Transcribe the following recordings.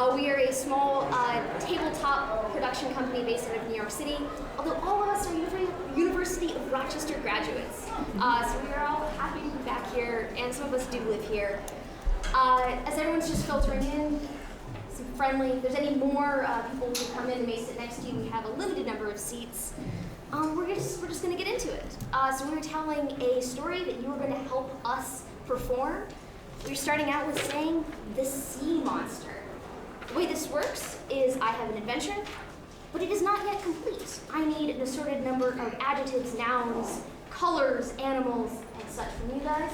We are a small tabletop production company based out of New York City, although all of us are University of Rochester graduates. So we are all happy to be back here, and some of us do live here. As everyone's just filtering in, some friendly, if there's any more people who come in and may sit next to you, we have a limited number of seats. We're just going to get into it. So we're telling a story that you are going to help us perform. We're starting out with saying the sea monster. The way this works is I have an adventure, but it is not yet complete. I need an assorted number of adjectives, nouns, colors, animals, and such from you guys.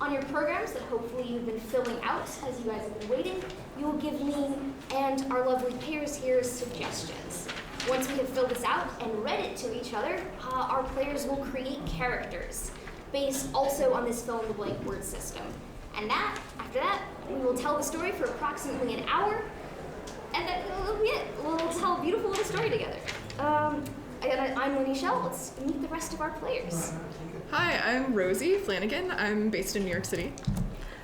On your programs that hopefully you've been filling out as you guys have been waiting, you will give me and our lovely players here suggestions. Once we have filled this out and read it to each other, our players will create characters based also on this fill-in-the-blank word system. And after that, we will tell the story for approximately an hour, and then that'll be it. We'll tell a beautiful little story together. I'm Linnie Shell. Let's meet the rest of our players. Hi, I'm Rosie Flanagan. I'm based in New York City.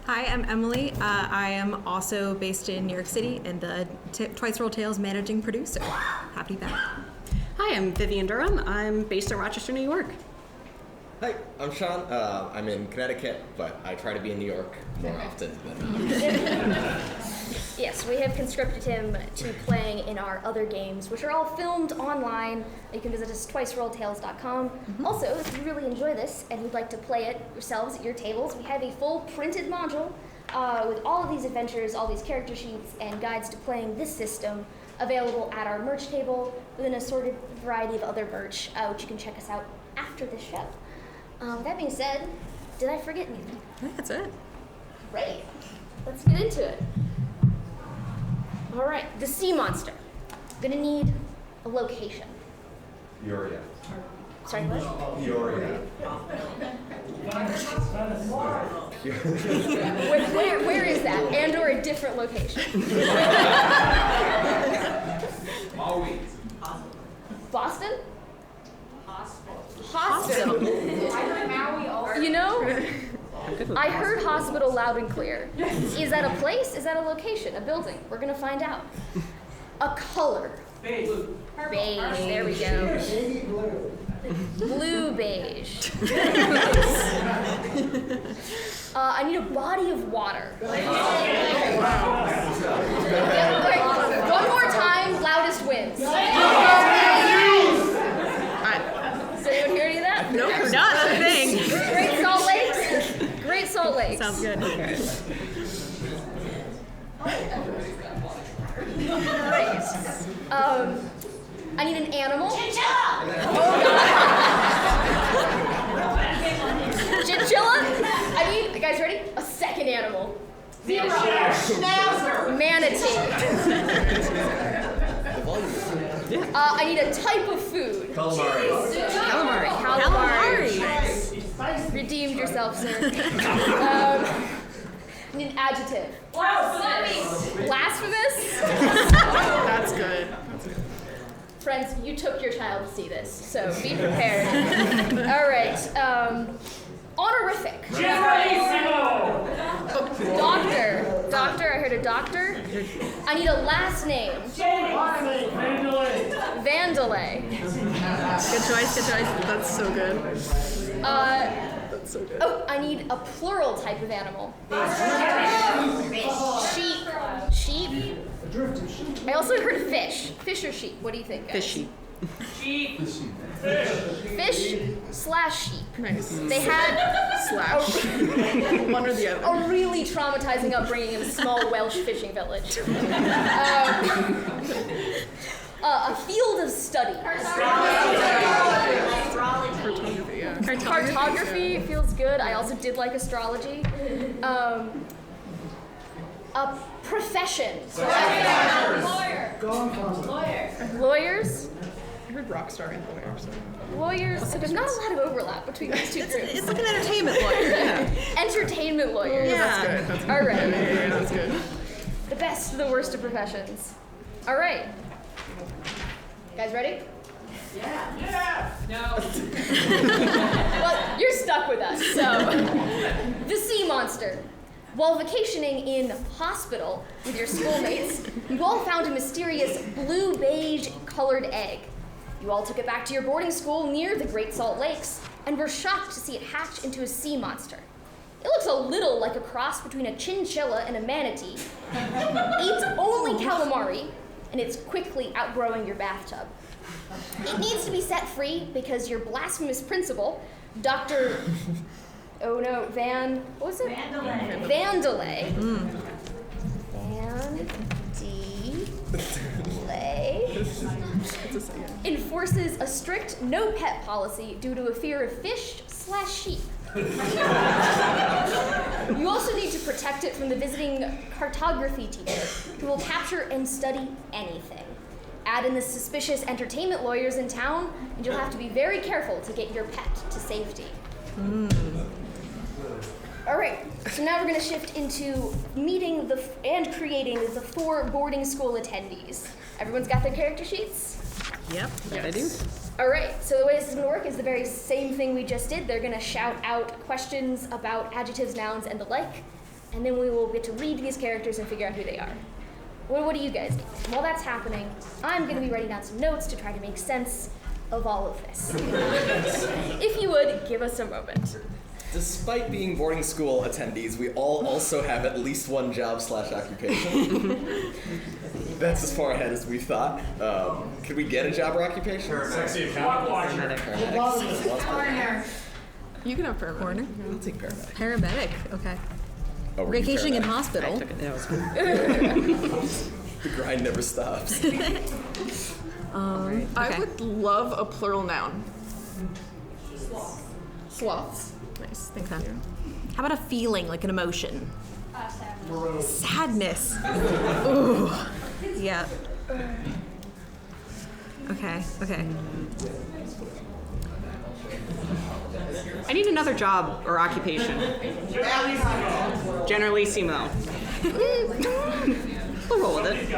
Hi, I'm Emily. I am also based in New York City and the Twice Roll Tales managing producer. Happy to be back. Hi, I'm Vivian Durham. I'm based in Rochester, New York. Hi, I'm Shawn. I'm in Connecticut, but I try to be in New York more often than Yes, we have conscripted him to playing in our other games, which are all filmed online. You can visit us twicerolltales.com. Also, if you really enjoy this and you'd like to play it yourselves at your tables, we have a full printed module with all of these adventures, all these character sheets, and guides to playing this system available at our merch table with an assorted variety of other merch, which you can check us out after the show. That being said, did I forget anything? I think that's it. Great. Let's get into it. All right, the sea monster. Gonna need a location. Peoria. Sorry, what? Peoria. Where is that? And or a different location? Boston? Hospital. You know, I heard hospital loud and clear. Is that a place? Is that a location? A building? We're gonna find out. A color. Beige. Beige. There we go. Blue beige. I need a body of water. Okay, one more time, loudest wins. Does anyone hear any of that? Nope, not a thing. Great Salt Lakes. Great Salt Lakes. Sounds good. Okay. Great. I need an animal. Chinchilla! Chinchilla? I need, you guys ready? A second animal. Zebra. Schnauzer. Manatee. I need a type of food. Calamari. Calamari. Redeemed yourself, sir. I need an adjective. Blasphemous. That's good. Friends, you took your child to see this, so be prepared. All right. Honorific. Doctor, I heard a doctor. I need a last name. Vandalay. Good choice. That's so good. That's so good. Oh, I need a plural type of animal. Sheep. I also heard fish. Fish or sheep? What do you think, guys? Fishy. Fish/sheep. Nice. They had Slash. One or the other. a really traumatizing upbringing in a small Welsh fishing village. A field of study. Cartography, yeah. Cartography feels good. I also did like astrology. A profession. Lawyers. I heard rock star and lawyer. So. Lawyers. There's not a lot of overlap between these two groups. It's like an entertainment lawyer. Yeah. Entertainment lawyers. Yeah. That's good. All right. Yeah, that's good. The best of the worst of professions. All right. Guys ready? Yeah. No. Well, you're stuck with us, so. The sea monster. While vacationing in hospital with your schoolmates, you all found a mysterious blue-beige colored egg. You all took it back to your boarding school near the Great Salt Lakes and were shocked to see it hatch into a sea monster. It looks a little like a cross between a chinchilla and a manatee. Eats only calamari, and it's quickly outgrowing your bathtub. It needs to be set free because your blasphemous principal, Dr. Vandelay. Vandelay. Enforces a strict no pet policy due to a fear of fish/sheep. You also need to protect it from the visiting cartography teacher who will capture and study anything. Add in the suspicious entertainment lawyers in town, and you'll have to be very careful to get your pet to safety. All right, so now we're going to shift into meeting and creating the 4 boarding school attendees. Everyone's got their character sheets? Yep. That I do. All right, so the way this is going to work is the very same thing we just did. They're going to shout out questions about adjectives, nouns, and the like, and then we will get to read these characters and figure out who they are. What do you guys need? While that's happening, I'm going to be writing down some notes to try to make sense of all of this. If you would, give us a moment. Despite being boarding school attendees, we all also have at least one job/occupation. That's as far ahead as we thought. Could we get a job or occupation? Sexy accountant. Coroner. You can have paramedic. I'll take paramedic. Paramedic. Okay. Oh, were you Vacationing in paramedic? hospital. I took it. That was good. The grind never stops. Okay. I would love a plural noun. Sloths. Nice, thank you. How about a feeling, like an emotion? Sadness. Ooh. Yeah. Okay. I need another job or occupation. Generalissimo. We'll roll with it.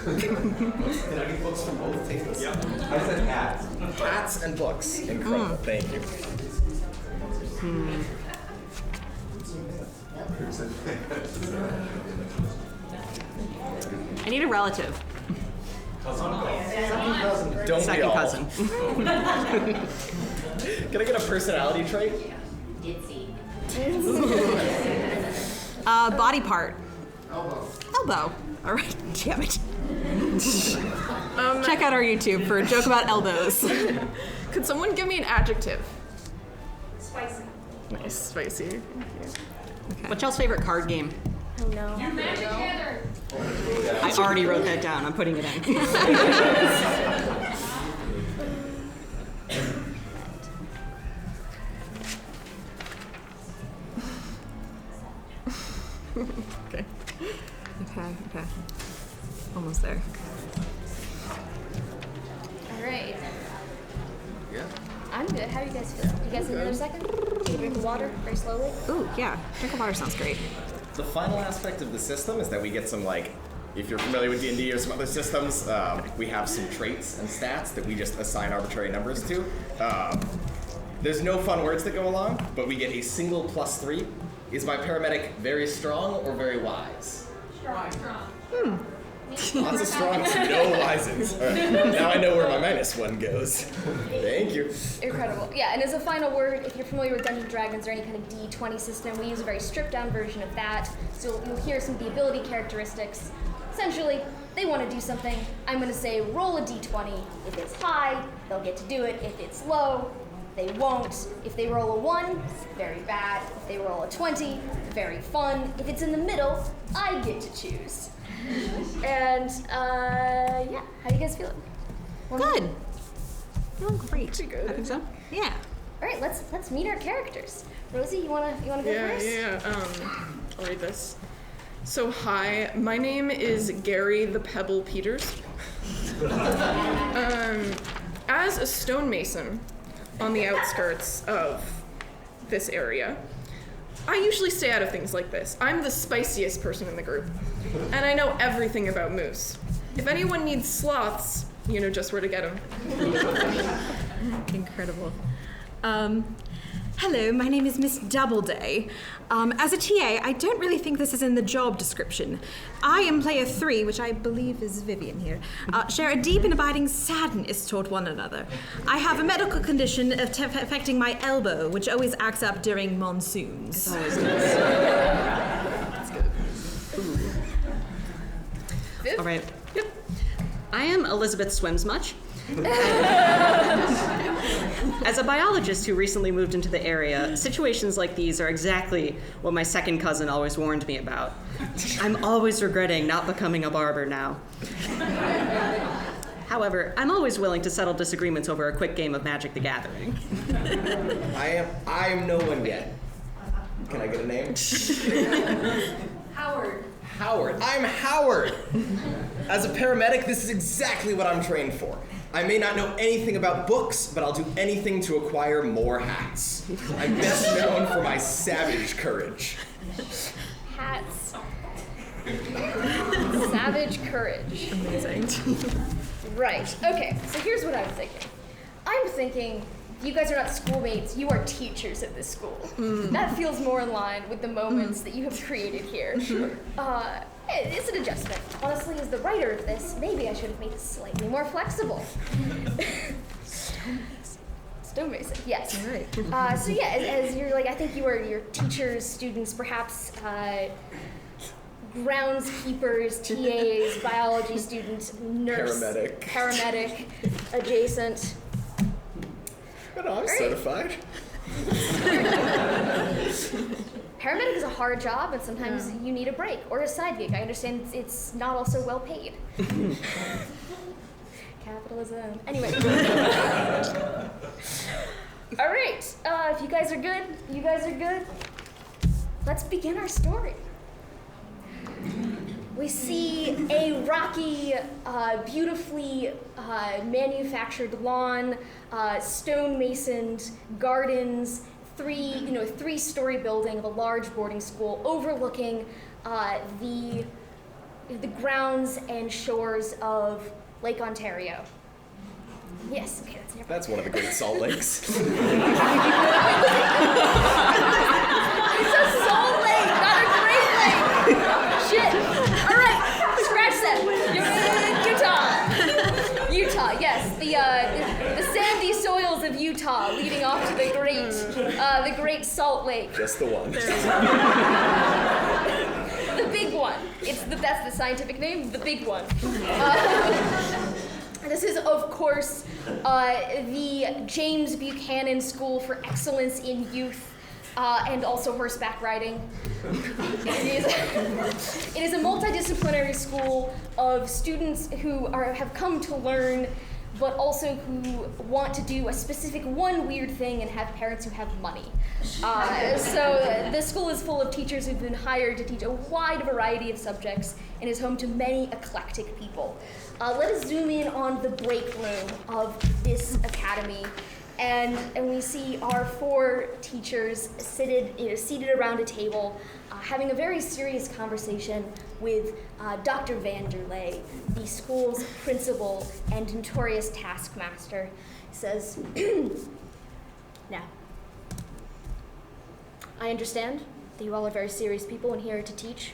Can I get books from both tables? Yep. I said hats. Hats and books. Incredible. Thank you. I need a relative. Don't Second we all? cousin. Can I get a personality trait? Body part. Elbow. All right. Damn it. Check out our YouTube for a joke about elbows. Could someone give me an adjective? Spicy. Nice, spicy. What's y'all's favorite card game? Oh no. Magic Gathering. I already wrote that down. I'm putting it in. Okay. Almost there. All right. Yeah. I'm good. How are you guys feeling? You guys need another second? Take a drink of water very slowly. Ooh, yeah. Drink of water sounds great. The final aspect of the system is that we get some, like, if you're familiar with D&D or some other systems, we have some traits and stats that we just assign arbitrary numbers to. There's no fun words that go along, but we get a single +3. Is my paramedic very strong or very wise? Strong. Lots of strongs, no wises. All right. Now I know where my -1 goes. Thank you. Incredible. Yeah, and as a final word, if you're familiar with Dungeons & Dragons or any kind of D20 system, we use a very stripped down version of that. So you'll hear some of the ability characteristics. Essentially, they want to do something. I'm going to say roll a D20. If it's high, they'll get to do it. If it's low, they won't. If they roll a 1, very bad. If they roll a 20, very fun. If it's in the middle, I get to choose. And yeah, how you guys feeling? Good. Feeling great. Pretty good. I think so. Yeah. All right, let's meet our characters. Rosie, you wanna go first? Yeah. I'll read this. So hi, my name is Gary the Pebble Peters. As a stonemason on the outskirts of this area, I usually stay out of things like this. I'm the spiciest person in the group. And I know everything about moose. If anyone needs sloths, you know just where to get them. Incredible. Hello, my name is Miss Doubleday. As a TA, I don't really think this is in the job description. I and player 3, which I believe is Vivian here, share a deep and abiding sadness toward one another. I have a medical condition affecting my elbow, which always acts up during monsoons. It's always nice. That's good. Viv? All right. Yep. I am Elizabeth Swims Much. As a biologist who recently moved into the area, situations like these are exactly what my second cousin always warned me about. I'm always regretting not becoming a barber now. However, I'm always willing to settle disagreements over a quick game of Magic the Gathering. I am no one yet. Can I get a name? Howard. Howard. I'm Howard. As a paramedic, this is exactly what I'm trained for. I may not know anything about books, but I'll do anything to acquire more hats. I'm best known for my savage courage. Hats. Savage courage. Amazing. Right. Okay, so here's what I'm thinking. I'm thinking you guys are not schoolmates, you are teachers at this school. That feels more in line with the moments that you have created here. It's an adjustment. Honestly, as the writer of this, maybe I should have made it slightly more flexible. Stonemason, yes. All right. So yeah, as you're like, I think you are your teachers, students, perhaps groundskeepers, TAs, biology students, nurse, paramedic, adjacent. But I'm Great. certified. Paramedic is a hard job, and sometimes you need a break or a side gig. I understand it's not also well paid. Capitalism. Anyway. All right. If you guys are good, let's begin our story. We see a rocky, beautifully manufactured lawn, stone-masoned gardens, three-story building of a large boarding school overlooking the grounds and shores of Lake Ontario. Yes, okay, that's nearby. That's one of the Great Salt Lakes. It's a salt lake, not a Great Lake. Shit. All right, scratch that. Utah, yes, the sandy soils of Utah, leading off to the Great Salt Lake. Just the one. The big one. That's the scientific name. The big one. This is, of course, the James Buchanan School for Excellence in Youth, and also horseback riding. It is a multidisciplinary school of students who have come to learn, but also who want to do a specific one weird thing and have parents who have money. So the school is full of teachers who've been hired to teach a wide variety of subjects and is home to many eclectic people. Let us zoom in on the break room of this academy. And we see our four teachers seated around a table, having a very serious conversation with Dr. Vanderlei, the school's principal and notorious taskmaster. He says, "Now, I understand that you all are very serious people and here to teach,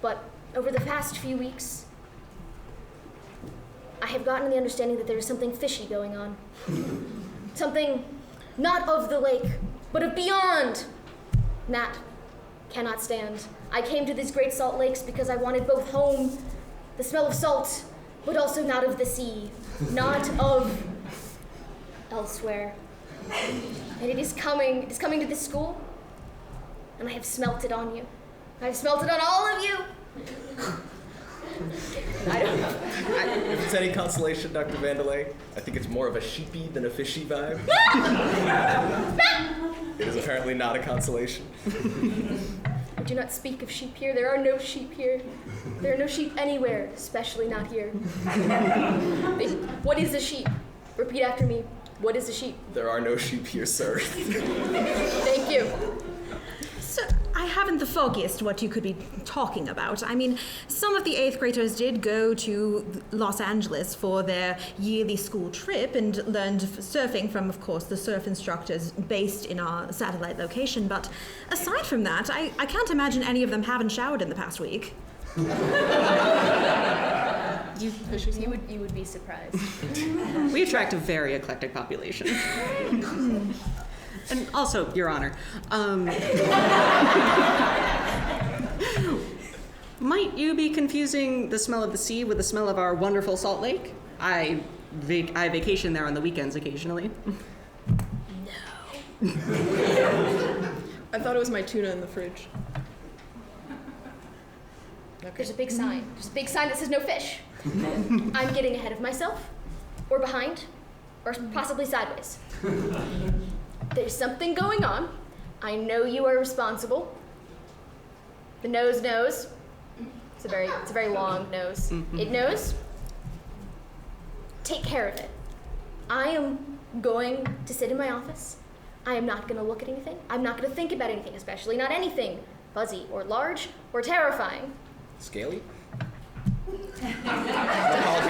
but over the past few weeks, I have gotten the understanding that there is something fishy going on. Something not of the lake, but of beyond. And that cannot stand. I came to these Great Salt Lakes because I wanted both home, the smell of salt, but also not of the sea, not of elsewhere. And it is coming to this school, and I have smelt it on you. I have smelt it on all of you. I don't know. If it's any consolation, Dr. Vanderlei, I think it's more of a sheepy than a fishy vibe. It is apparently not a consolation. I do not speak of sheep here. There are no sheep here. There are no sheep anywhere, especially not here. What is a sheep? Repeat after me. What is a sheep? There are no sheep here, sir. Thank you. So, I haven't the foggiest what you could be talking about. I mean, some of the 8th graders did go to Los Angeles for their yearly school trip and learned surfing from, of course, the surf instructors based in our satellite location. But aside from that, I can't imagine any of them haven't showered in the past week. You would be surprised. We attract a very eclectic population. And also, Your Honor, might you be confusing the smell of the sea with the smell of our wonderful Salt Lake? I vacation there on the weekends occasionally. I thought it was my tuna in the fridge. There's a big sign. There's a big sign that says no fish. I'm getting ahead of myself, or behind, or possibly sideways. There's something going on. I know you are responsible. The nose knows. It's a very long nose. Mm-hmm. It knows. Take care of it. I am going to sit in my office. I am not going to look at anything. I'm not going to think about anything, especially not anything fuzzy or large or terrifying. Scaly?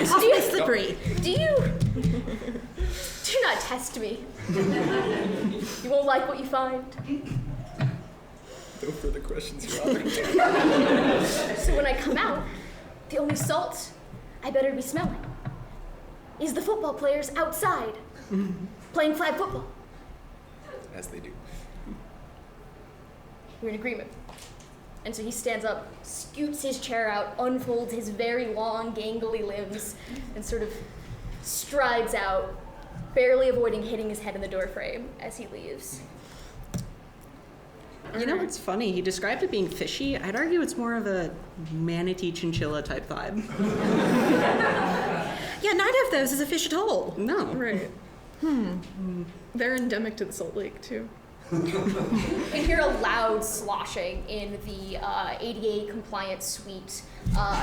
Possibly slippery. Do not test me. You won't like what you find. No further questions, Your Honor. So when I come out, the only salt I better be smelling is the football players outside playing flag football. As they do. We're in agreement. And so he stands up, scoots his chair out, unfolds his very long, gangly limbs, and sort of strides out, barely avoiding hitting his head in the doorframe as he leaves. You know what's funny? He described it being fishy. I'd argue it's more of a manatee chinchilla type vibe. Yeah, neither of those is a fish at all. No. Right. They're endemic to the Salt Lake, too. You can hear a loud sloshing in the ADA compliant suite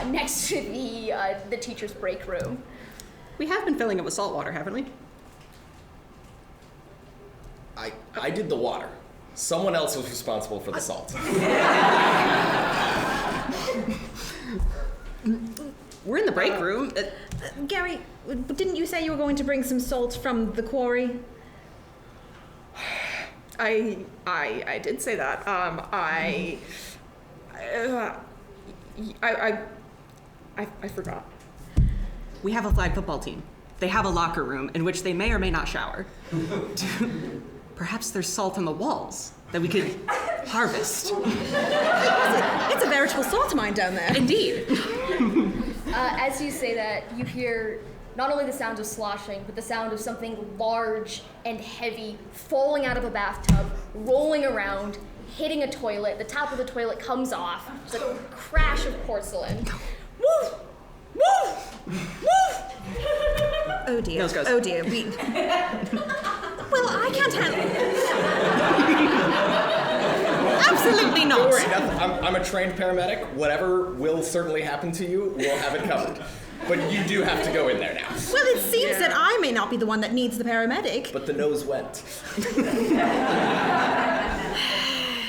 next to the teacher's break room. We have been filling it with salt water, haven't we? I did the water. Someone else was responsible for the salt. We're in the break room. Gary, didn't you say you were going to bring some salt from the quarry? I did say that. I forgot. We have a flag football team. They have a locker room in which they may or may not shower. Perhaps there's salt on the walls that we could harvest. It's a veritable salt mine down there. Indeed. As you say that, you hear not only the sound of sloshing, but the sound of something large and heavy falling out of a bathtub, rolling around, hitting a toilet. The top of the toilet comes off. It's a crash of porcelain. Woo! Woo! Woo! Oh dear. Nose goes. Oh dear. Well, I can't handle. Absolutely not. Don't worry, I'm a trained paramedic. Whatever will certainly happen to you, we'll have it covered. But you do have to go in there now. Well, it seems that I may not be the one that needs the paramedic. But the nose went.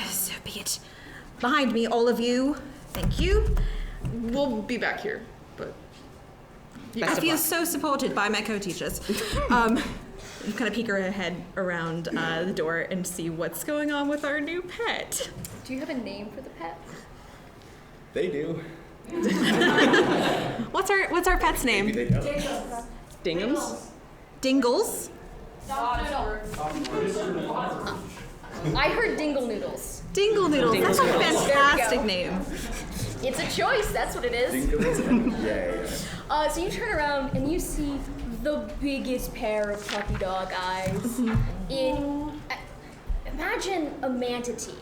So be it. Behind me, all of you. Thank you. We'll be back here, but I feel so supported by my co-teachers. You kind of peek her head around the door and see what's going on with our new pet. Do you have a name for the pet? They do. What's our pet's name? Maybe they don't. Dinghams? Dingles. I heard Dingle Noodles. Dingle Noodles. That's a fantastic name. It's a choice, that's what it is. Yeah. So you turn around and you see the biggest pair of puppy dog eyes. Imagine a manatee,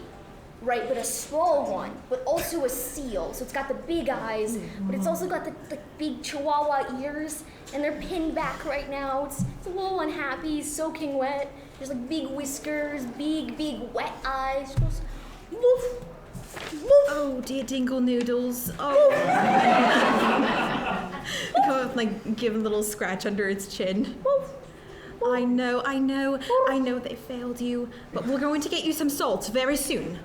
right, but a small one, but also a seal. So it's got the big eyes, but it's also got the big chihuahua ears, and they're pinned back right now. It's a little unhappy, soaking wet. There's like big whiskers, big wet eyes. It goes, woof. Oh dear, Dingle Noodles. Oh. Go up, like, give a little scratch under its chin. I know they failed you, but we're going to get you some salt very soon.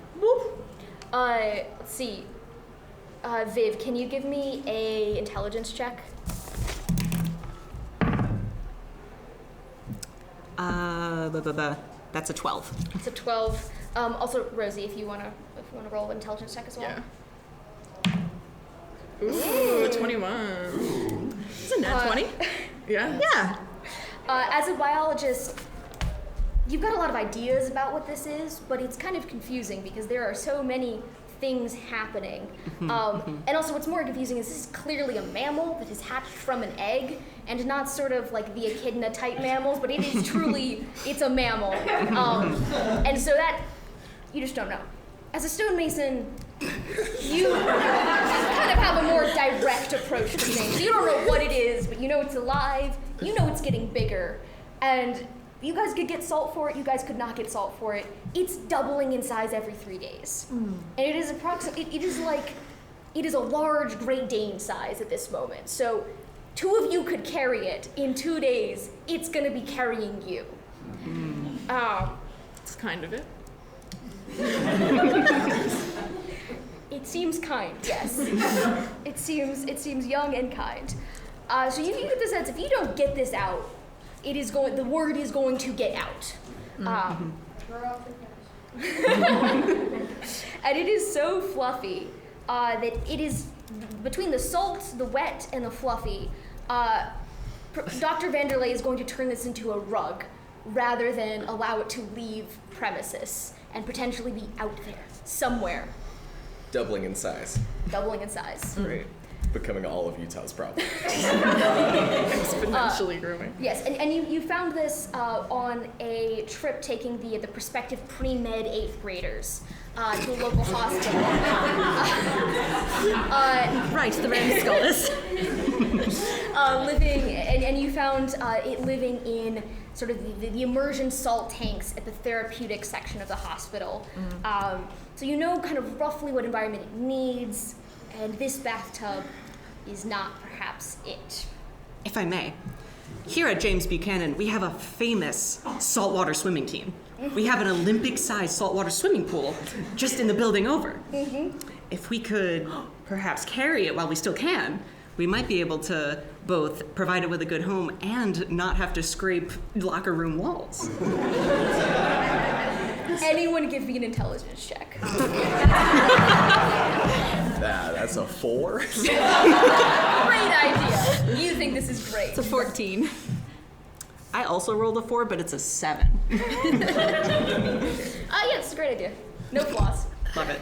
Let's see. Viv, can you give me a intelligence check? That's a 12. It's a 12. Also, Rosie, if you wanna roll an intelligence check as well. Yeah. Ooh, 21. Isn't that 20? Yeah. Yeah. As a biologist, you've got a lot of ideas about what this is, but it's kind of confusing because there are so many things happening. And also what's more confusing is this is clearly a mammal that has hatched from an egg and not sort of like the echidna type mammals, but it is truly, it's a mammal. And so that, you just don't know. As a stonemason, you kind of have a more direct approach to things. You don't know what it is, but you know it's alive, you know it's getting bigger, and you guys could get salt for it, you guys could not get salt for it. It's doubling in size every 3 days. And it is it is a large Great Dane size at this moment. So 2 of you could carry it. In 2 days, it's gonna be carrying you. It's kind of it. It seems kind, yes. It seems young and kind. So you get the sense if you don't get this out, the word is going to get out. And it is so fluffy that it is between the salt, the wet, and the fluffy. Dr. Vanderlei is going to turn this into a rug rather than allow it to leave premises and potentially be out there somewhere. Doubling in size. Doubling in size. Great. Becoming all of Utah's problem. Exponentially growing. Yes, and you found this on a trip taking the prospective pre-med 8th graders to a local hospital. Right, the Rand scholars. And you found it living in sort of the immersion salt tanks at the therapeutic section of the hospital. So you know kind of roughly what environment it needs, and this bathtub is not perhaps it. If I may, here at James Buchanan, we have a famous saltwater swimming team. We have an Olympic-sized saltwater swimming pool just in the building over. If we could perhaps carry it while we still can, we might be able to both provide it with a good home and not have to scrape locker room walls. Anyone give me an intelligence check. That's a 4. Great idea. You think this is great. It's a 14. I also rolled a 4, but it's a 7. Yeah, it's a great idea. No flaws. Love it.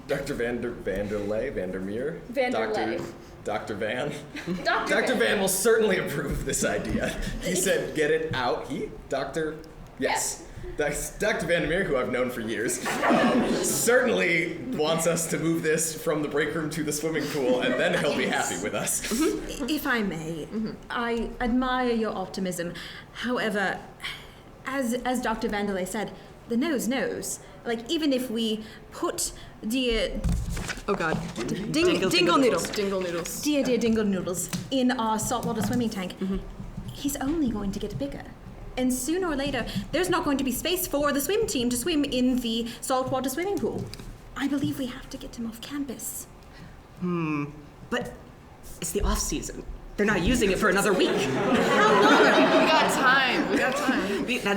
Dr. Vandermeer? Vanderlei. Dr. Van? Dr. Van will certainly approve of this idea. He said, get it out. Yes. Dr. Vandermeer, who I've known for years, certainly wants us to move this from the break room to the swimming pool, and then he'll be happy with us. If I may, I admire your optimism. However, as Dr. Vanderlei said, the nose knows. Like, even if we put dear... Oh, God. Dingle Noodles. Dingle Noodles. Dear Dingle Noodles in our saltwater swimming tank, he's only going to get bigger. And sooner or later, there's not going to be space for the swim team to swim in the saltwater swimming pool. I believe we have to get him off campus. But it's the off season. They're not using it for another week. How long? We got time.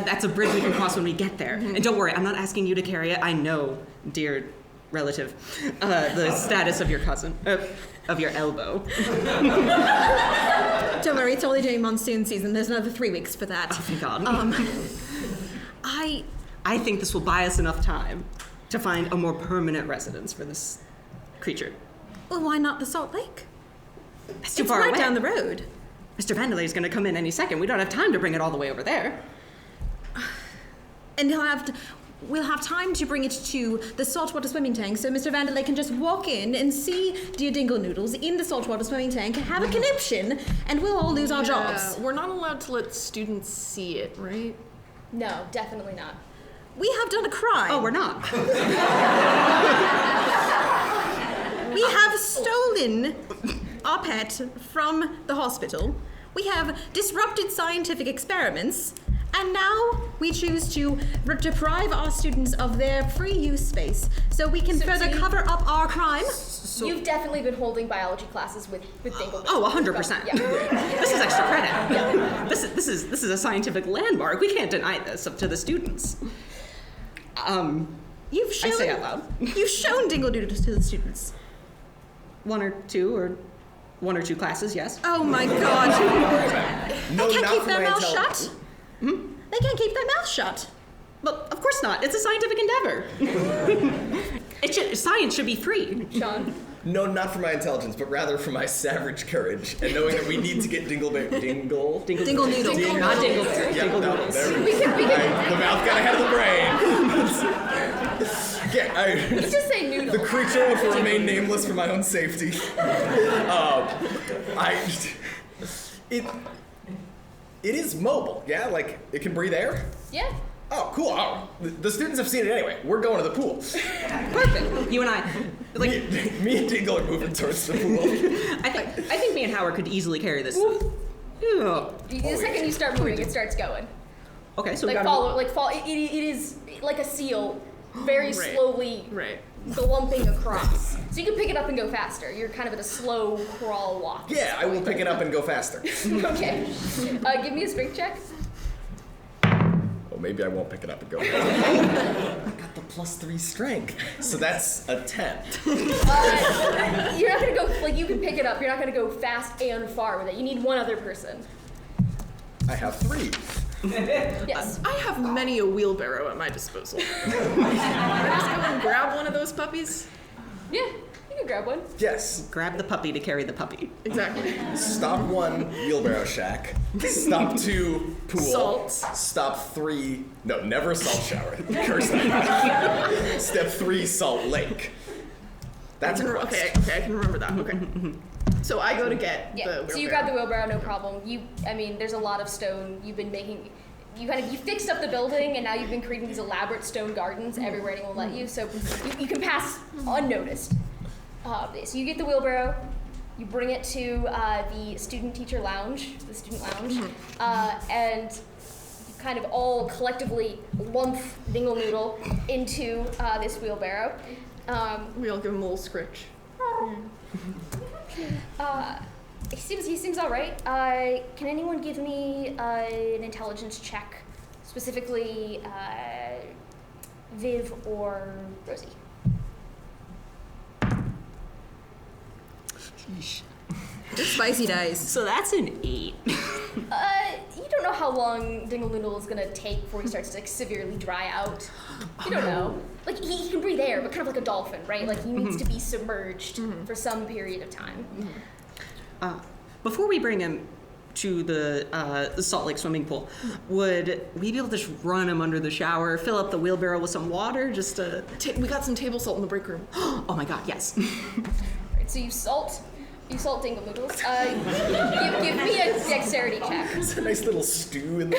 That's a bridge we can cross when we get there. And don't worry, I'm not asking you to carry it. I know, dear relative, the status of your cousin, of your elbow. Don't worry, it's only during monsoon season. There's another 3 weeks for that. Oh, thank God. I think this will buy us enough time to find a more permanent residence for this creature. Well, why not the Salt Lake? It's too It's far right away. down the road. Mr. Vanderlei is going to come in any second. We don't have time to bring it all the way over there. And we'll have time to bring it to the saltwater swimming tank, so Mr. Vanderlei can just walk in and see dear Dingle Noodles in the saltwater swimming tank, have a conniption, and we'll all lose our jobs. We're not allowed to let students see it, right? No, definitely not. We have done a crime. Oh, we're not. We have stolen our pet from the hospital. We have disrupted scientific experiments, And now we choose to deprive our students of their free use space so we can further cover up our crime. You've definitely been holding biology classes with Dingle. Oh, 100%. Yeah. This is extra credit. Yeah. This is a scientific landmark. We can't deny this up to the students. You've shown, I say out loud. You've shown Dingle Doodle to the students. One or two classes, yes. Oh my god. No, They can't not keep for their my mouth intelligence. shut. They can't keep their mouth shut. Well, of course not. It's a scientific endeavor. Science should be free. Shawn. No, not for my intelligence, but rather for my savage courage and knowing that we need to get Dingle Dingle Noodle. Not Dingle. Yeah, Dingle no, Doodles. there we go. The mouth got ahead of the brain. Yeah, You just say noodle. the creature will remain nameless for my own safety. It is mobile, yeah? Like, it can breathe air? Yeah. Oh, cool. Oh, the students have seen it anyway. We're going to the pool. Perfect. You and I, like, Me and Dingle are moving towards the pool. I think me and Howard could easily carry this. Yeah. The second you start moving, it starts going. Okay, so we Like gotta follow. It is like a seal, very slowly Right. glumping across. So you can pick it up and go faster. You're kind of at a slow crawl walk. Yeah, I will pick it up and go faster. Okay. Give me a strength check. Oh, maybe I won't pick it up and go. I got the +3 strength. So that's a 10. You're not gonna go, like, you can pick it up. You're not gonna go fast and far with it. You need one other person. I have 3. Yes. I have many a wheelbarrow at my disposal. Can I just go and grab one of those puppies? Yeah, you can grab one. Yes. grab the puppy to carry the puppy. Exactly. Stop 1, wheelbarrow shack. Stop 2, pool. Salt. Stop 3, no, never salt shower. Curse that. Step 3, salt lake. That's a quest. Okay, I can remember that. Okay. So I go to get the Yeah. wheelbarrow. So you grab the wheelbarrow, no problem. There's a lot of stone. You've been making. You fixed up the building, and now you've been creating these elaborate stone gardens everywhere anyone will let you. So you can pass unnoticed. So you get the wheelbarrow. You bring it to the student lounge, and you kind of all collectively lump Dingle Noodle into this wheelbarrow. We all give him a little scritch. He seems all right. Can anyone give me an intelligence check, specifically Viv or Rosie? Just spicy dice. So that's an 8. You don't know how long Dingle Noodle is gonna take before he starts to severely dry out. You don't know. Like he can breathe air, but kind of like a dolphin, right? Like he needs to be submerged for some period of time. Before we bring him to the Salt Lake swimming pool, would we be able to just run him under the shower, fill up the wheelbarrow with some water, just to... We got some table salt in the break room. Oh my god, yes. Right, so you salt Dingle Noodles. Give me a dexterity check. It's a nice little stew in the.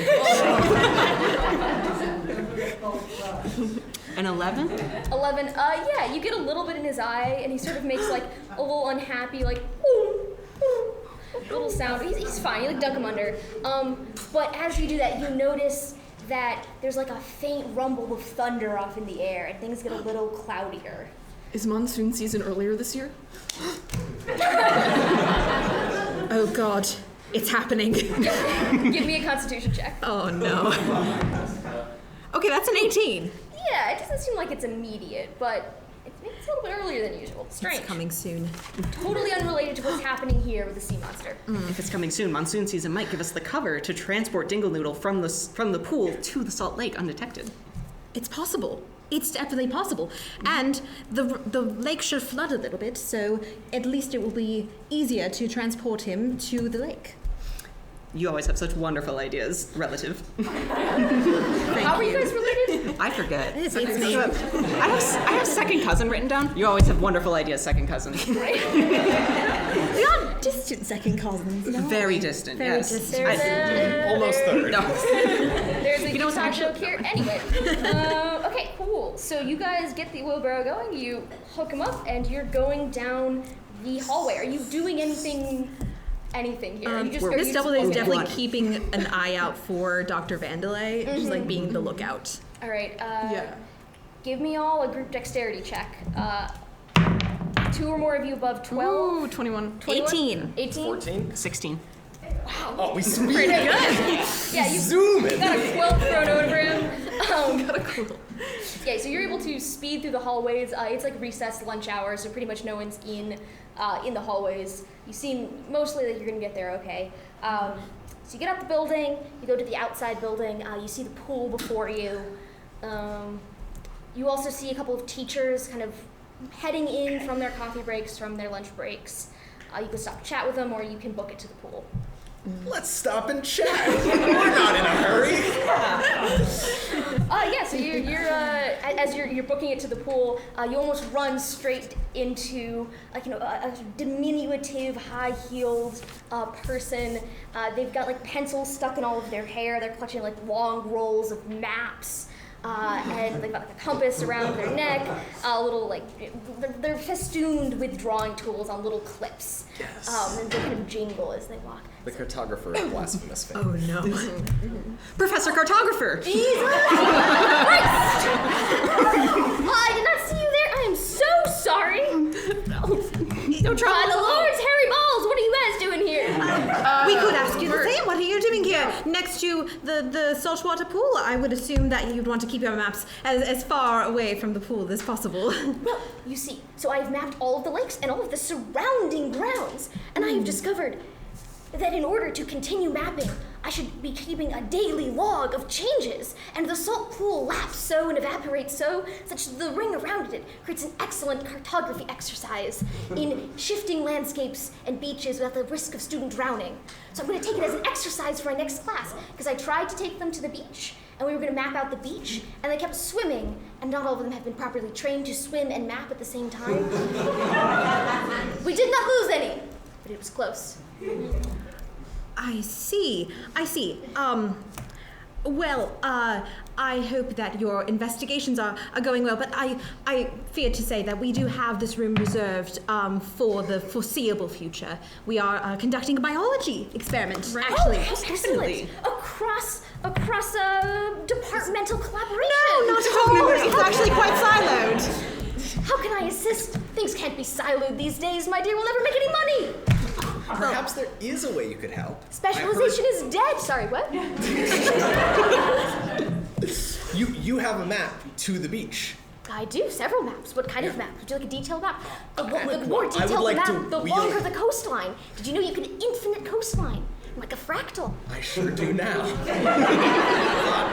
An 11? 11. Yeah, you get a little bit in his eye, and he sort of makes like a little unhappy, like ooh, ooh, little sound. He's fine. You like dunk him under. But as you do that, you notice that there's like a faint rumble of thunder off in the air, and things get a little cloudier. Is monsoon season earlier this year? Oh god, it's happening. Give me a Constitution check. Oh no. Okay, that's an 18. Yeah, it doesn't seem like it's immediate, but it's a little bit earlier than usual. Strange. It's coming soon. Totally unrelated to what's happening here with the sea monster. If it's coming soon, monsoon season might give us the cover to transport Dingle Noodle from the pool to the Salt Lake undetected. It's possible. It's definitely possible. And the lake should flood a little bit, so at least it will be easier to transport him to the lake. You always have such wonderful ideas, relative. How are you guys related? I forget. It's me. I have second cousin written down. You always have wonderful ideas, second cousin. We are distant second cousins. No? Very distant, Very yes. distant. Almost third. No. There's a Utah joke here. Anyway, okay, cool. So you guys get the wheelbarrow going. You hook him up, and you're going down the hallway. Are you doing anything anything here. You just, Miss you Doubleday is just walk in. definitely keeping an eye out for Dr. Vandelay, just like being the lookout. All right. Yeah. Give me all a group dexterity check. 2 or more of you above 12. Ooh, 21. 18. 18? 14? 16. Oh, we speed. Pretty good. Yeah, you Zoom in. got a quilt thrown over him. Got a cool. Yeah, so you're able to speed through the hallways. It's like recess lunch hour, so pretty much no one's in the hallways. You seem mostly like you're gonna get there okay. So you get out the building, you go to the outside building, you see the pool before you. You also see a couple of teachers kind of heading in from their coffee breaks, from their lunch breaks. You can stop and chat with them, or you can book it to the pool. Let's stop and chat. We're not in a hurry. Yeah, so as you're booking it to the pool, you almost run straight into a diminutive, high-heeled person. They've got like pencils stuck in all of their hair. They're clutching like long rolls of maps. And they've got like a compass around their neck, they're festooned with drawing tools on little clips. Yes. And they kind of jingle as they walk. The cartographer of blasphemous fame. Oh no. Professor Cartographer! Jesus Christ! I did not see you there. I am so sorry. No trouble. The Lord's Harry Balls, what are you guys doing here? We could ask you the same. What are you doing here next to the saltwater pool? I would assume that you'd want to keep your maps as far away from the pool as possible. Well, you see, so I've mapped all of the lakes and all of the surrounding grounds, and I have discovered that in order to continue mapping, I should be keeping a daily log of changes, and the salt pool laps so and evaporates so, such that the ring around it creates an excellent cartography exercise in shifting landscapes and beaches without the risk of student drowning. So I'm going to take it as an exercise for our next class, because I tried to take them to the beach, and we were going to map out the beach, and they kept swimming, and not all of them have been properly trained to swim and map at the same time. We did not lose any, but it was close. I see. I hope that your investigations are going well, but I fear to say that we do have this room reserved for the foreseeable future. We are conducting a biology experiment, actually. Oh, excellent! Across departmental collaboration. No, not at all. It's actually quite siloed. How can I assist? Things can't be siloed these days, my dear. We'll never make any money. Perhaps there is a way you could help. Specialization is dead. Sorry, what? You have a map to the beach. I do, several maps. What kind of map? Would you like a detailed map? The more I would detailed like the to map, the wheel- longer the coastline. Did you know you can infinite coastline? Like a fractal. I sure do now.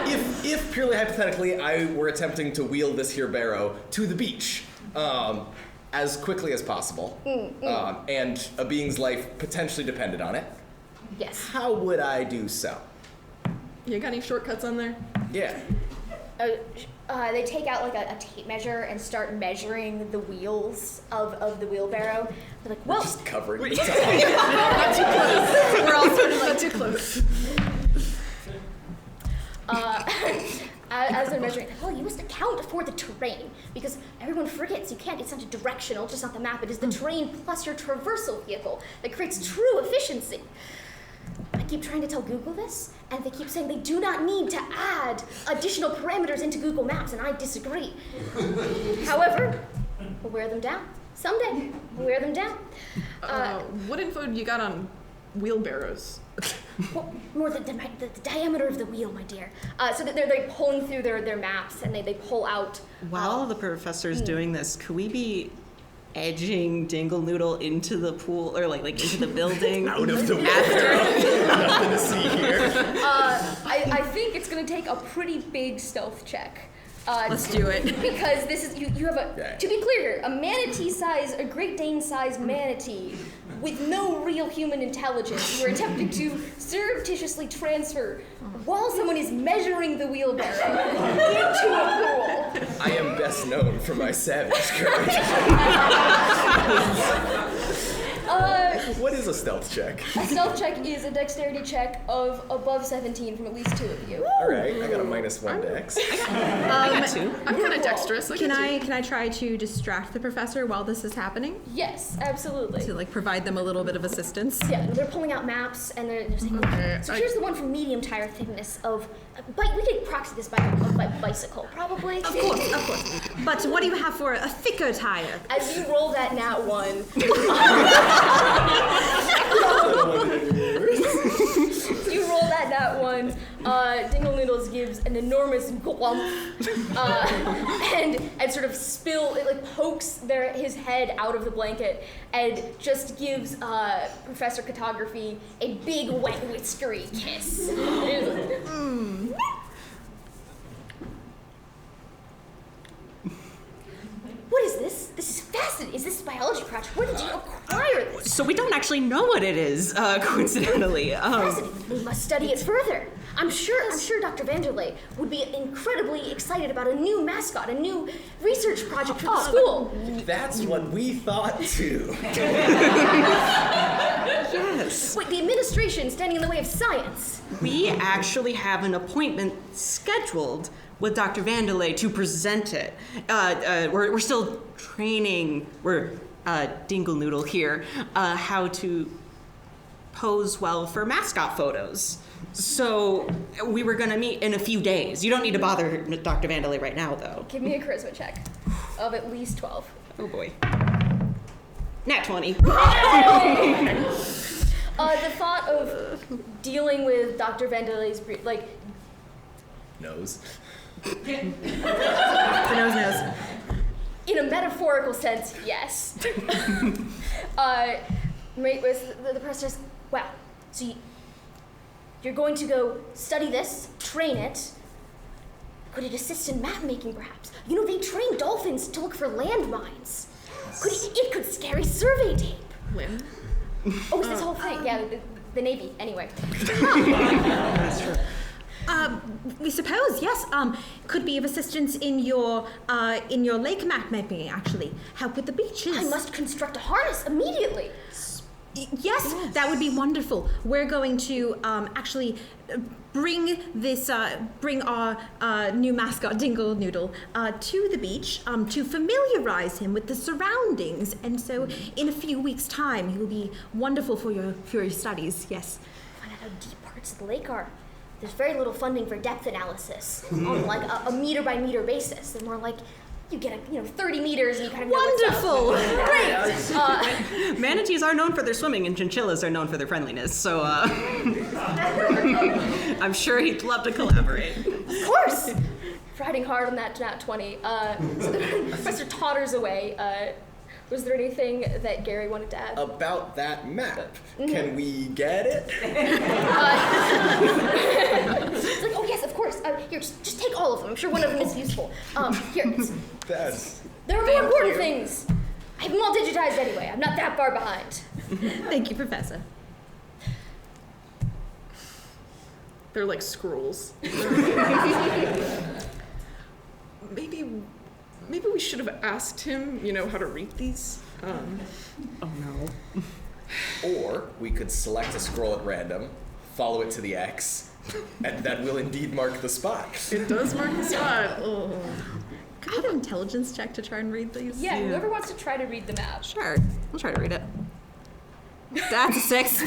If purely hypothetically I were attempting to wheel this here barrow to the beach, as quickly as possible, and a being's life potentially depended on it, Yes. how would I do so? You got any shortcuts on there? Yeah. They take out like a tape measure and start measuring the wheels of the wheelbarrow. They're like, well, Just covering the top. Not too close. We're all sort of not too close. as they're measuring, well, you must account for the terrain, because everyone forgets you can't, it's not a directional, just not the map, it is the terrain plus your traversal vehicle that creates true efficiency. I keep trying to tell Google this, and they keep saying they do not need to add additional parameters into Google Maps, and I disagree. However, we'll wear them down. Someday, we'll wear them down. What info do you got on wheelbarrows? Well, more the diameter of the wheel, my dear. So that they're pulling through their maps, and they pull out. While the professor's doing this, could we be edging Dingle Noodle into the pool or like into the building? Out of the wheelbarrow. Nothing to see here. I think it's going to take a pretty big stealth check. Let's do it. Because this is you have a Okay. to be clear here, a manatee-sized, a Great Dane-sized manatee with no real human intelligence. We're attempting to surreptitiously transfer while someone is measuring the wheelbarrow into a pool. I am best known for my savage courage. What is a stealth check? A stealth check is a dexterity check of above 17 from at least 2 of you. All right, I got a -1 dex. I got 2. I'm kind of dexterous. Can I try to distract the professor while this is happening? Yes, absolutely. To like provide them a little bit of assistance? Yeah, they're pulling out maps and they're saying, so here's the one for medium tire thickness of, we could proxy this by bicycle, probably. Of course. But what do you have for a thicker tire? As you roll that nat 1, you roll that nat 1, Dingle Noodles gives an enormous glump, and sort of it like pokes his head out of the blanket and just gives Professor Cartography a big wet whiskery kiss. What is this? This is fascinating. Is this a biology project? Where did you acquire this? So we don't actually know what it is, coincidentally. Fascinating. We must study it further. I'm sure Dr. Vanderlei would be incredibly excited about a new mascot, a new research project for the school. That's what we thought too. Yes. Wait, the administration standing in the way of science. We actually have an appointment scheduled with Dr. Vanderlei to present it. We're still training, Dingle Noodle here, how to pose well for mascot photos. So we were gonna meet in a few days. You don't need to bother Dr. Vanderlei right now, though. Give me a charisma check of at least 12. Oh boy. Nat 20. The thought of dealing with Dr. Vanderlei's Nose. The nose. in a metaphorical sense, yes. The press says, wow, so you're going to go study this, train it. Could it assist in map making, perhaps? You know, they train dolphins to look for landmines. It could scary survey tape. Lynn? Oh, it's this whole thing. Yeah, the Navy. Anyway. That's true. We suppose, yes. Could be of assistance in your lake map mapping, actually. Help with the beaches. I must construct a harness immediately. Yes, that would be wonderful. We're going to actually bring our new mascot, Dingle Noodle, to the beach to familiarize him with the surroundings. And so in a few weeks' time, he will be wonderful for your studies, yes. Find out how deep parts of the lake are. There's very little funding for depth analysis on like a meter by meter basis. They're more like you get 30 meters and you kind of know wonderful. What's up. Great. Manatees are known for their swimming, and chinchillas are known for their friendliness. So I'm sure he'd love to collaborate. Of course. Riding hard on that nat 20. So the professor totters away. Was there anything that Gary wanted to add? About that map, can we get it? It's like, oh yes, of course. Here, just take all of them. I'm sure one of them is useful. Here, there are more important things. I have them all digitized anyway. I'm not that far behind. Thank you, Professor. They're like scrolls. Maybe we should have asked him, how to read these. Oh no. Or we could select a scroll at random, follow it to the X, and that will indeed mark the spot. It does mark the spot. Oh. Could I have an intelligence check to try and read these? Yeah, whoever wants to try to read the map. Sure, we'll try to read it. That's a 6.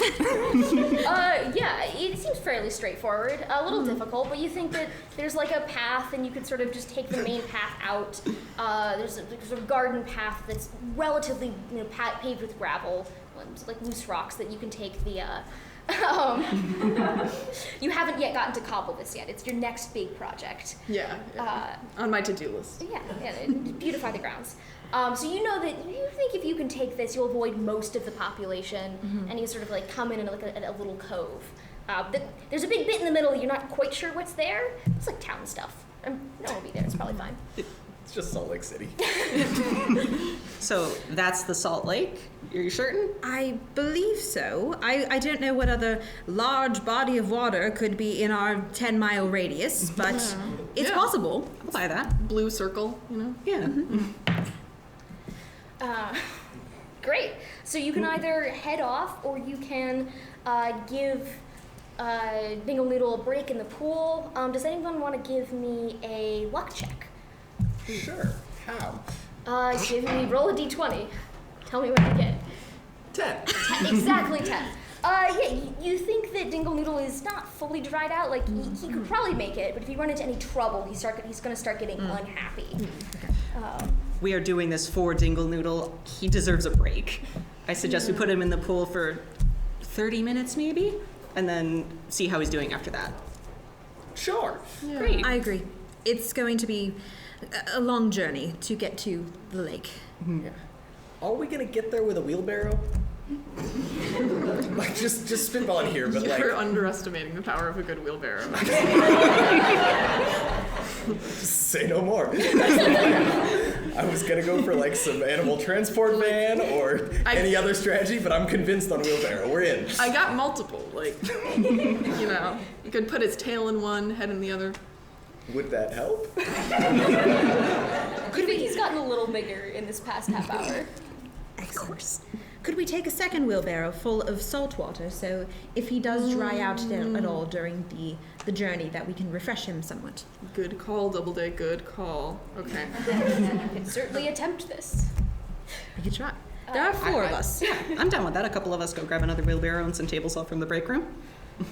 Yeah, it seems fairly straightforward. A little difficult, but you think that there's like a path and you could sort of just take the main path out. There's a sort of garden path that's relatively paved with gravel, like loose rocks that you can take the... you haven't yet gotten to cobble this yet. It's your next big project. Yeah. On my to-do list. Yeah, beautify the grounds. So you know that you think if you can take this, you'll avoid most of the population, and you sort of like come in a little cove. There's a big bit in the middle. You're not quite sure what's there. It's like town stuff. No one will be there. It's probably fine. It's just Salt Lake City. So that's the Salt Lake? Are you certain? I believe so. I don't know what other large body of water could be in our 10-mile radius, but it's possible. I'll buy that. Blue circle, Yeah. Great. So you can either head off, or you can give Dingle Noodle a break in the pool. Does anyone want to give me a luck check? Sure. How? Roll a d20. Tell me what you get. 10. Exactly 10. You think that Dingle Noodle is not fully dried out. Like, he could probably make it, but if you run into any trouble, he's going to start getting unhappy. We are doing this for Dingle Noodle. He deserves a break. I suggest we put him in the pool for 30 minutes maybe, and then see how he's doing after that. Sure. Yeah. Great. I agree. It's going to be a long journey to get to the lake. Yeah. Are we gonna get there with a wheelbarrow? Like, just spitballing here, but like. You're underestimating the power of a good wheelbarrow. Just say no more. I was gonna go for like some animal transport van or any other strategy, but I'm convinced on wheelbarrow. We're in. I got multiple, like, you know, you could put his tail in one, head in the other. Would that help? I think he's gotten a little bigger in this past half hour. Of course. Could we take a second wheelbarrow full of salt water, so if he does dry out at all during the journey, that we can refresh him somewhat? Good call, Doubleday, good call. Okay. You can certainly attempt this. We could try. There are four of us. Yeah, I'm down with that. A couple of us go grab another wheelbarrow and some table salt from the break room.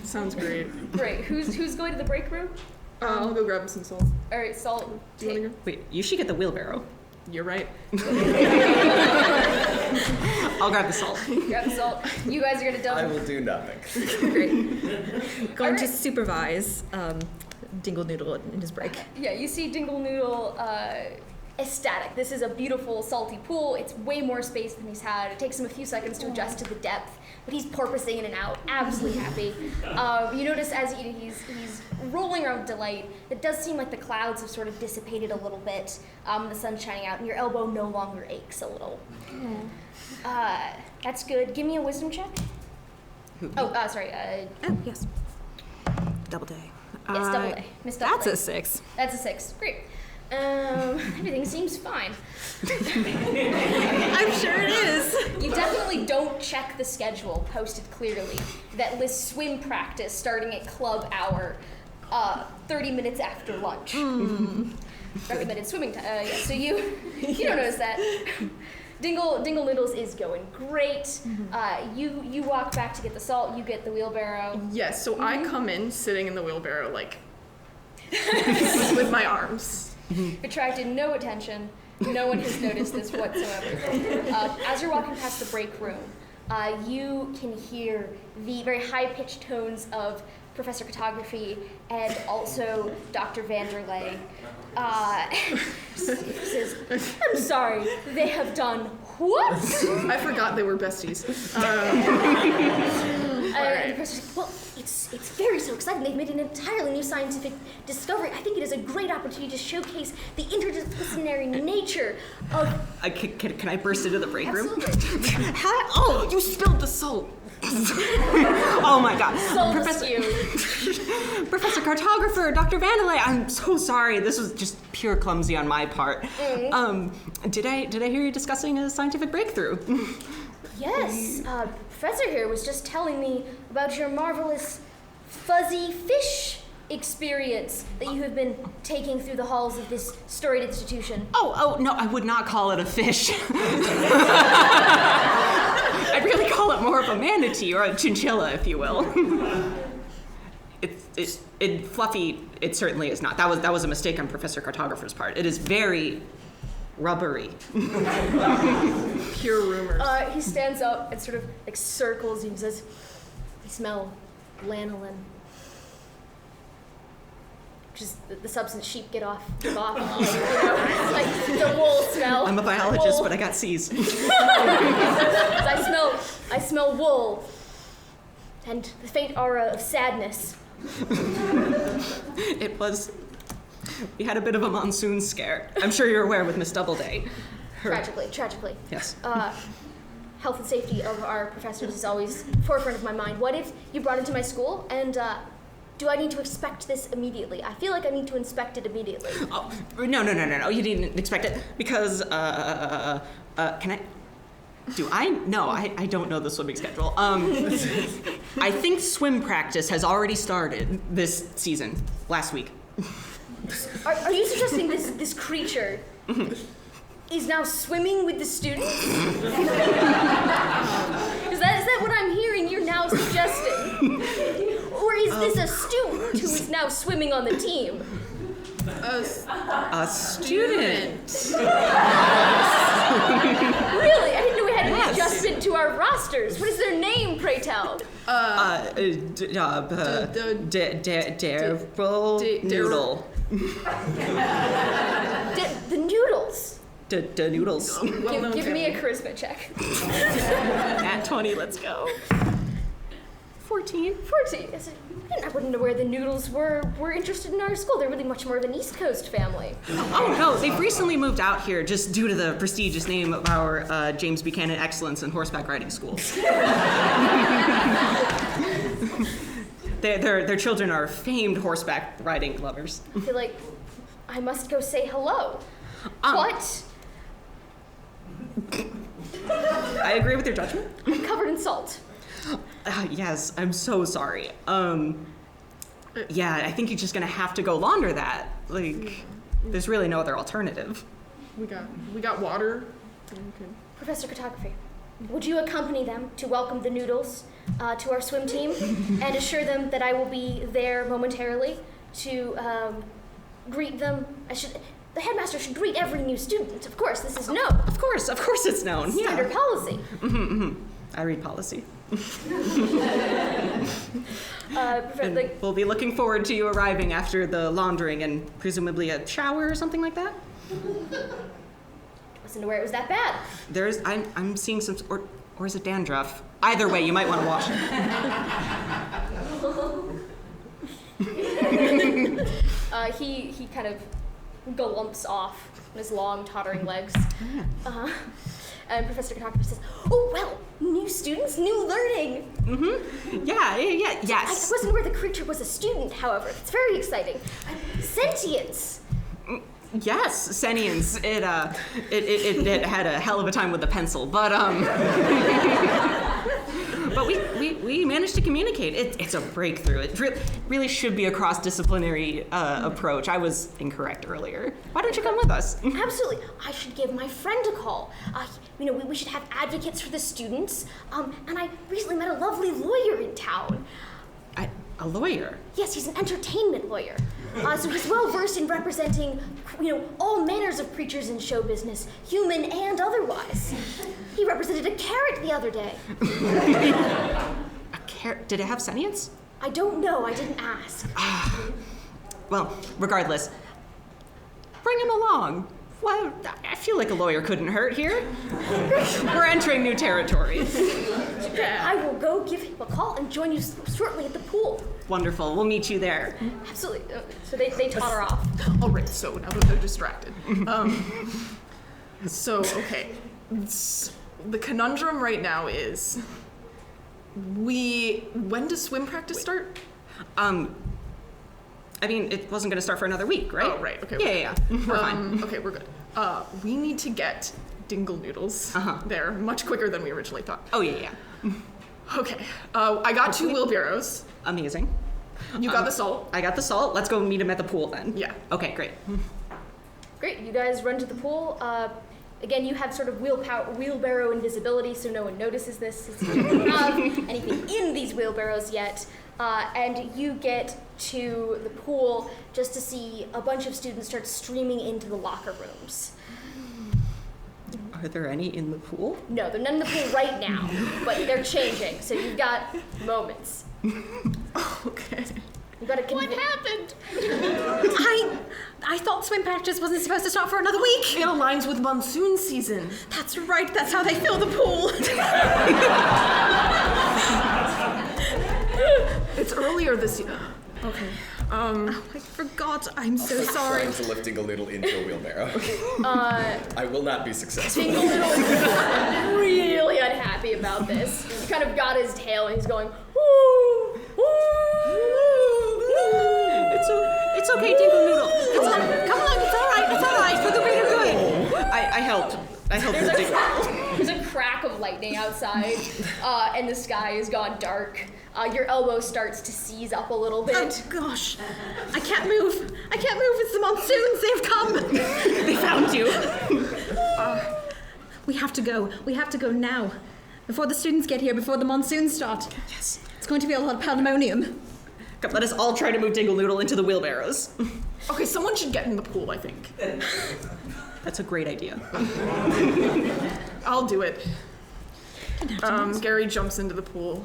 Sounds great. Great. Who's going to the break room? I'll go grab some salt. All right, Salt. Do you want to go? Wait, you should get the wheelbarrow. You're right. I'll grab the salt. Grab the salt. You guys are gonna dump. I will do nothing. Great. Going to Alright. supervise Dingle Noodle in his break. Yeah, you see Dingle Noodle ecstatic. This is a beautiful salty pool. It's way more space than he's had. It takes him a few seconds to adjust to the depth, but he's porpoising in and out, absolutely happy. You notice as he's rolling around with delight, it does seem like the clouds have sort of dissipated a little bit. The sun's shining out, and your elbow no longer aches a little. That's good. Give me a wisdom check. Sorry. Oh, yes. Doubleday. Yes, Doubleday. Miss Doubleday. That's a 6. That's a 6. Great. Everything seems fine. I'm sure it is. You definitely don't check the schedule posted clearly that lists swim practice starting at club hour 30 minutes after lunch. Recommended swimming time. Yeah, so you don't notice that. Dingle Noodles is going great. You walk back to get the salt. You get the wheelbarrow. Yes, so I come in sitting in the wheelbarrow, like, with my arms. Attracted no attention. No one has noticed this whatsoever. As you're walking past the break room, you can hear the very high-pitched tones of Professor Cartography and also Dr. Vanderlei. Says, I'm sorry, they have done what? I forgot they were besties. And the professor's like, well, it's very so exciting. They've made an entirely new scientific discovery. I think it is a great opportunity to showcase the interdisciplinary nature of... Can I burst into the break room? Absolutely. Oh, you spilled the salt. Oh my god. Professor Cartographer, Dr. Vanderlei, I'm so sorry. This was just pure clumsy on my part. Did I hear you discussing a scientific breakthrough? Yes, Professor here was just telling me about your marvelous fuzzy fish experience that you have been taking through the halls of this storied institution. Oh, no, I would not call it a fish. I'd really call it more of a manatee or a chinchilla, if you will. It's fluffy, it certainly is not. That was a mistake on Professor Cartographer's part. It is very rubbery. Pure rumors. He stands up and sort of like circles you and says, I smell lanolin. Which is the substance sheep give off. Like, like the wool smell. I'm a biologist, wool. but I got C's. I smell wool. And the faint aura of sadness. We had a bit of a monsoon scare. I'm sure you're aware with Miss Doubleday. Tragically. Yes. Health and safety of our professors is always forefront of my mind. What if you brought it to my school and do I need to expect this immediately? I feel like I need to inspect it immediately. Oh, no. You didn't expect it because, can I? Do I? No, I don't know the swimming schedule. I think swim practice has already started this season, last week. Are you suggesting this creature is now swimming with the students? Is that what I'm hearing you're now suggesting? Or is this a student who is now swimming on the team? A student. Really? I didn't know we had an adjustment to our rosters. What is their name, pray tell? Noodle. The Noodles. Noodles. Give me a charisma check. At 20, let's go. 14. 14. I wouldn't know where the Noodles were interested in our school. They're really much more of an East Coast family. Oh no, they've recently moved out here just due to the prestigious name of our James Buchanan Excellence in Horseback Riding School. Their children are famed horseback riding lovers. I feel like I must go say hello. What? I agree with your judgment. I'm covered in salt. Yes, I'm so sorry. Yeah, I think you're just gonna have to go launder that. Like, there's really no other alternative. We got water. Professor Cartography, would you accompany them to welcome the Noodles to our swim team and assure them that I will be there momentarily to greet them? The headmaster should greet every new student. Of course, this is known. Of course it's known. Standard policy. I read policy. We'll be looking forward to you arriving after the laundering and presumably a shower or something like that. Wasn't aware it was that bad. I'm seeing some, or is it dandruff? Either way, you might want to wash it. He kind of galumps off on his long, tottering legs. And Professor Cartography says, "Oh, well, new students, new learning." Yeah, yes. I wasn't aware the creature was a student, however. It's very exciting. Sentience. Yes, sentience. It had a hell of a time with the pencil, but but we managed to communicate. It's a breakthrough. It really should be a cross-disciplinary approach. I was incorrect earlier. Why don't you come with us? Absolutely. I should give my friend a call. We should have advocates for the students. And I recently met a lovely lawyer in town. A lawyer? Yes, he's an entertainment lawyer. So he's well versed in representing, all manners of creatures in show business, human and otherwise. He represented a carrot the other day. A carrot? Did it have sentience? I don't know. I didn't ask. Well, regardless, bring him along. Well, I feel like a lawyer couldn't hurt here. We're entering new territory. I will go give him a call and join you shortly at the pool. Wonderful. We'll meet you there. Absolutely. So they totter off. All right, so now that they're distracted. Okay. The conundrum right now is, when does swim practice start? I mean, it wasn't going to start for another week, right? Oh, right. Okay. Yeah. We're fine. Okay, we're good. We need to get Dingle Noodles there much quicker than we originally thought. Oh, yeah. Okay. I got 2 wheelbarrows. Amazing. You got the salt. I got the salt. Let's go meet him at the pool then. Yeah. Okay, great. Great. You guys run to the pool. Again, you have sort of wheelbarrow invisibility, so no one notices this. You don't have anything in these wheelbarrows yet. And you get to the pool just to see a bunch of students start streaming into the locker rooms. Are there any in the pool? No, they're not in the pool right now, but they're changing, so you've got moments. Okay. You gotta What happened? I thought swim practice wasn't supposed to start for another week. It aligns with monsoon season. That's right. That's how they fill the pool. It's earlier this year. Okay. I forgot. I'm so sorry. Trying to lift Dingle Noodle into a wheelbarrow. I will not be successful. Dingle Noodle is really unhappy about this. He kind of got his tail and he's going, woo, woo. It's okay, Dingle Noodle. Come on, it's all right. It's all right for the greater good. I helped. I help with Dingle. There's a crack of lightning outside, and the sky has gone dark. Your elbow starts to seize up a little bit. Oh gosh, I can't move. It's the monsoons. They've come. They found you. We have to go. We have to go now, before the students get here. Before the monsoons start. Yes. It's going to be a lot of pandemonium. Come, let us all try to move Dingle Noodle into the wheelbarrows. Okay, someone should get in the pool, I think. That's a great idea. I'll do it. Gary jumps into the pool,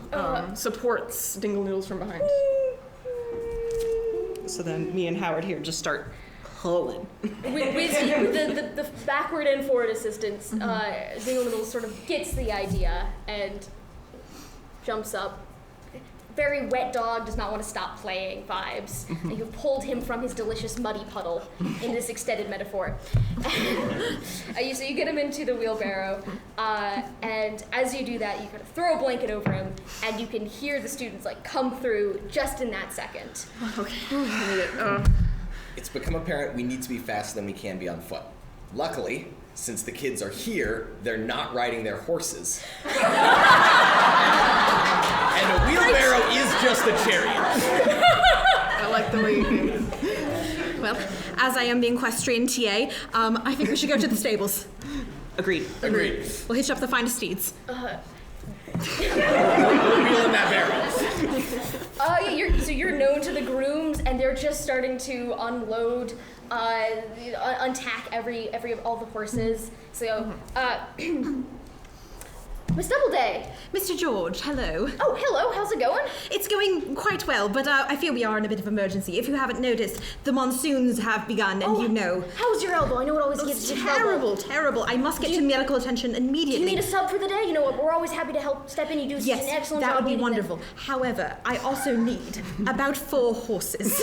supports Dingle Noodles from behind. So then me and Howard here just start pulling. With the backward and forward assistance, Dingle Noodles sort of gets the idea and jumps up. Very wet dog, does not want to stop playing vibes. And you've pulled him from his delicious muddy puddle in this extended metaphor. So you get him into the wheelbarrow, and as you do that, you kind of throw a blanket over him, and you can hear the students like come through just in that second. Okay. It's become apparent we need to be faster than we can be on foot. Luckily, since the kids are here, they're not riding their horses. And a wheelbarrow is just a chariot. I like the way you think. Well, as I am the equestrian TA, I think we should go to the stables. Agreed. Agreed. We'll hitch up the finest steeds. We're wheeling that barrel. So you're known to the grooms, and they're just starting to unload, untack all the horses. So, Miss Doubleday. Mr. George, hello. Oh, hello. How's it going? It's going quite well, but I feel we are in a bit of emergency. If you haven't noticed, the monsoons have begun, and you know. How's your elbow? I know it always gives you trouble. Terrible. I must get to medical attention immediately. Do you need a sub for the day? You know what? We're always happy to help step in. You do Yes, an excellent that job. would be leading wonderful. them. However, I also need about 4 horses.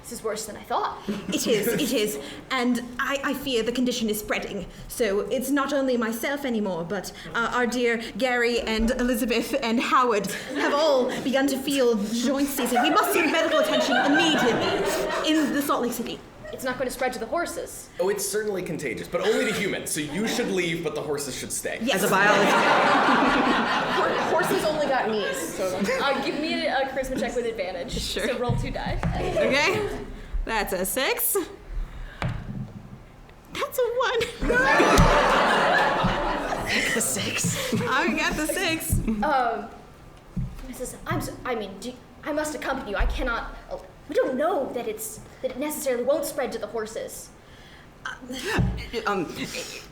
This is worse than I thought. It is. And I fear the condition is spreading. So it's not only myself anymore, but our dear Gary and Elizabeth and Howard have all begun to feel joint season. We must seek medical attention immediately in the Salt Lake City. It's not going to spread to the horses. Oh, it's certainly contagious, but only to humans. So you should leave, but the horses should stay. Yes. As a biologist. Horses only got knees, so. Give me a charisma check with advantage. Sure. So roll 2 die. Okay. That's a 6. That's a 1. The 6. I got the 6. Mrs. I must accompany you. I cannot. We don't know that it necessarily won't spread to the horses.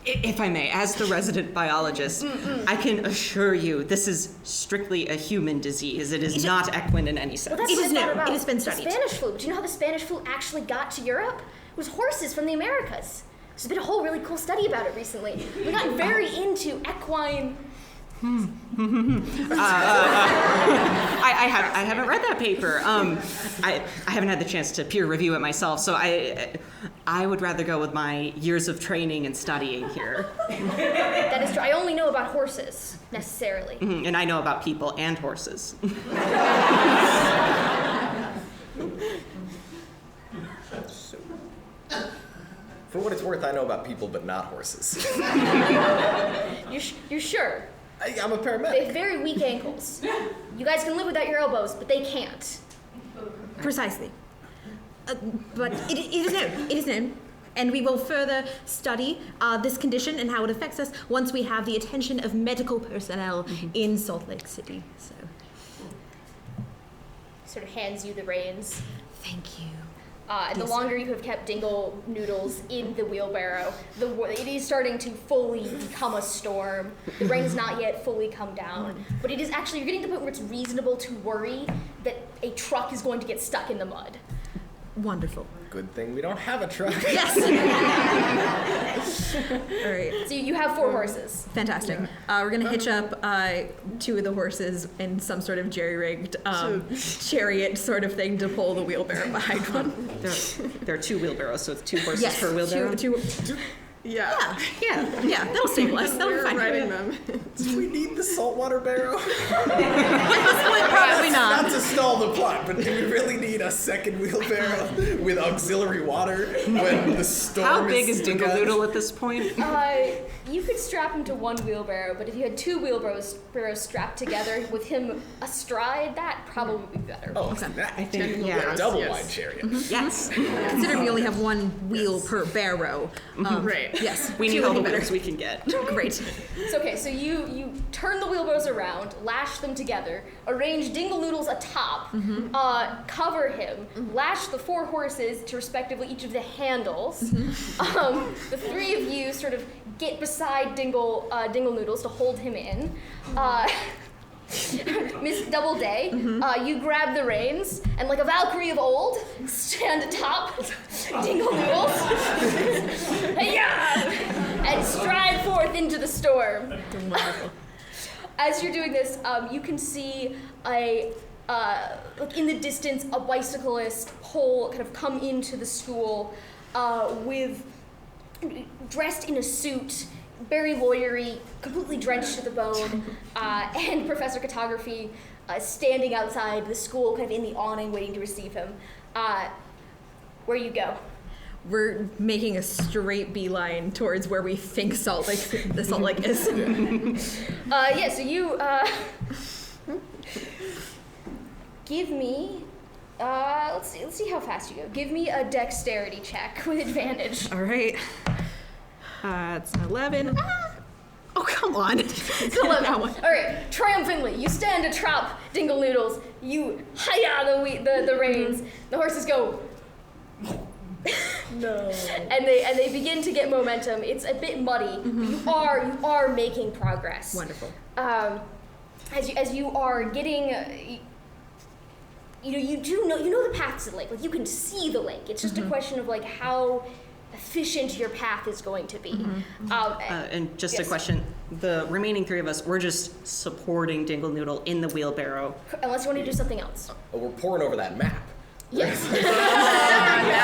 If I may, as the resident biologist, I can assure you this is strictly a human disease. It is not equine in any sense. Well, that's It what is I thought known. about It has been the studied. Spanish flu. But do you know how the Spanish flu actually got to Europe? It was horses from the Americas. There's been a whole really cool study about it recently. We got very into equine. I haven't read that paper. I haven't had the chance to peer review it myself, so I would rather go with my years of training and studying here. That is true. I only know about horses, necessarily. And I know about people and horses. For what it's worth, I know about people, but not horses. You're sure? I'm a They paramedic. have very weak ankles. You guys can live without your elbows, but they can't. Precisely. But it is known. It is known. And we will further study this condition and how it affects us once we have the attention of medical personnel in Salt Lake City. So, Sort of hands you the reins. thank you. And the longer you have kept Dingle Noodles in the wheelbarrow, it is starting to fully become a storm. The rain has not yet fully come down, but it is actually, you're getting to the point where it's reasonable to worry that a truck is going to get stuck in the mud. Wonderful. Good thing we don't have a truck. Yes. All right. So you have 4 horses. Fantastic. We're gonna hitch up 2 of the horses in some sort of jerry-rigged chariot sort of thing to pull the wheelbarrow behind one. There are 2 wheelbarrows, so it's 2 horses per wheelbarrow. Two. Yeah. Yeah, that'll stabilize. That'll be We're fine. riding them. Do we need the saltwater barrow? Probably not. Not to stall the plot, but do we really need a second wheelbarrow with auxiliary water when the storm How big is begun? Dingle at this point? You could strap him to one wheelbarrow, but if you had two wheelbarrows strapped together with him astride, that probably would be better. Oh, that, I think, yeah, yeah. double Yes. wide chariot. Yes. Considering we only have one wheel per barrow. Right. Yes. We need two all the would be better. wheels we can get. Great. It's okay, so you turn the wheelbarrows around, lash them together, arrange Dingle Noodles atop, cover him, lash the 4 horses to respectively each of the handles. The 3 of you sort of get beside Dingle Noodles to hold him in. Miss Doubleday, you grab the reins and, like a Valkyrie of old, stand atop Dingle Noodles, and stride forth into the storm. As you're doing this, you can see like in the distance, a bicyclist pole kind of come into the school dressed in a suit, very lawyery, completely drenched to the bone, and Professor Cartography standing outside the school, kind of in the awning, waiting to receive him. Where you go? We're making a straight beeline towards where we think the Salt Lake is. So you give me. Let's see how fast you go. Give me a dexterity check with advantage. All right. It's an 11. Oh, come on. It's 11. All right. Triumphantly, you stand atop Dingle Noodles. You hi-ya the reins. The horses go. No. And they begin to get momentum. It's a bit muddy, but you are making progress. Wonderful. As you are getting, you know the path to the lake. Like you can see the lake. It's just a question of like how efficient your path is going to be. And just yes. a question, the remaining 3 of us, we're just supporting Dingle Noodle in the wheelbarrow. Unless you want to do something else. Oh, we're pouring over that map. Yes.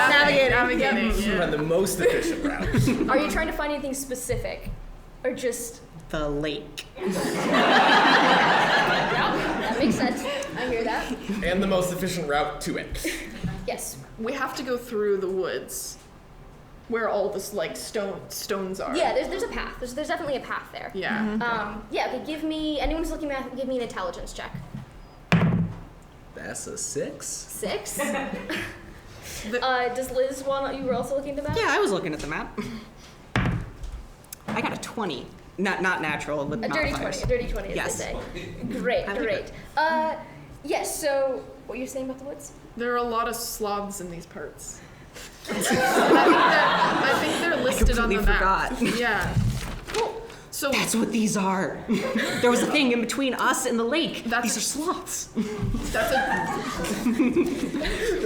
Navigating. We're on the most efficient route. Are you trying to find anything specific, or just? The lake. That makes sense. I hear that. And the most efficient route to it. Yes. We have to go through the woods where all this like stones are. Yeah. There's a path. There's definitely a path there. Yeah. Okay. Give me anyone who's looking at. Give me an intelligence check. That's a 6. 6. Does Liz want? You were also looking at the map. Yeah, I was looking at the map. I got a 20. Not natural, with A dirty 20. modifiers. A dirty 20, as Yes. they say. Great. I like Great. Yes. So, what you're saying about the woods? There are a lot of sloths in these parts. I think they're listed on the completely map. forgot. Yeah. Cool. So That's what these are. There was a thing in between us and the lake. That's- These are sloths.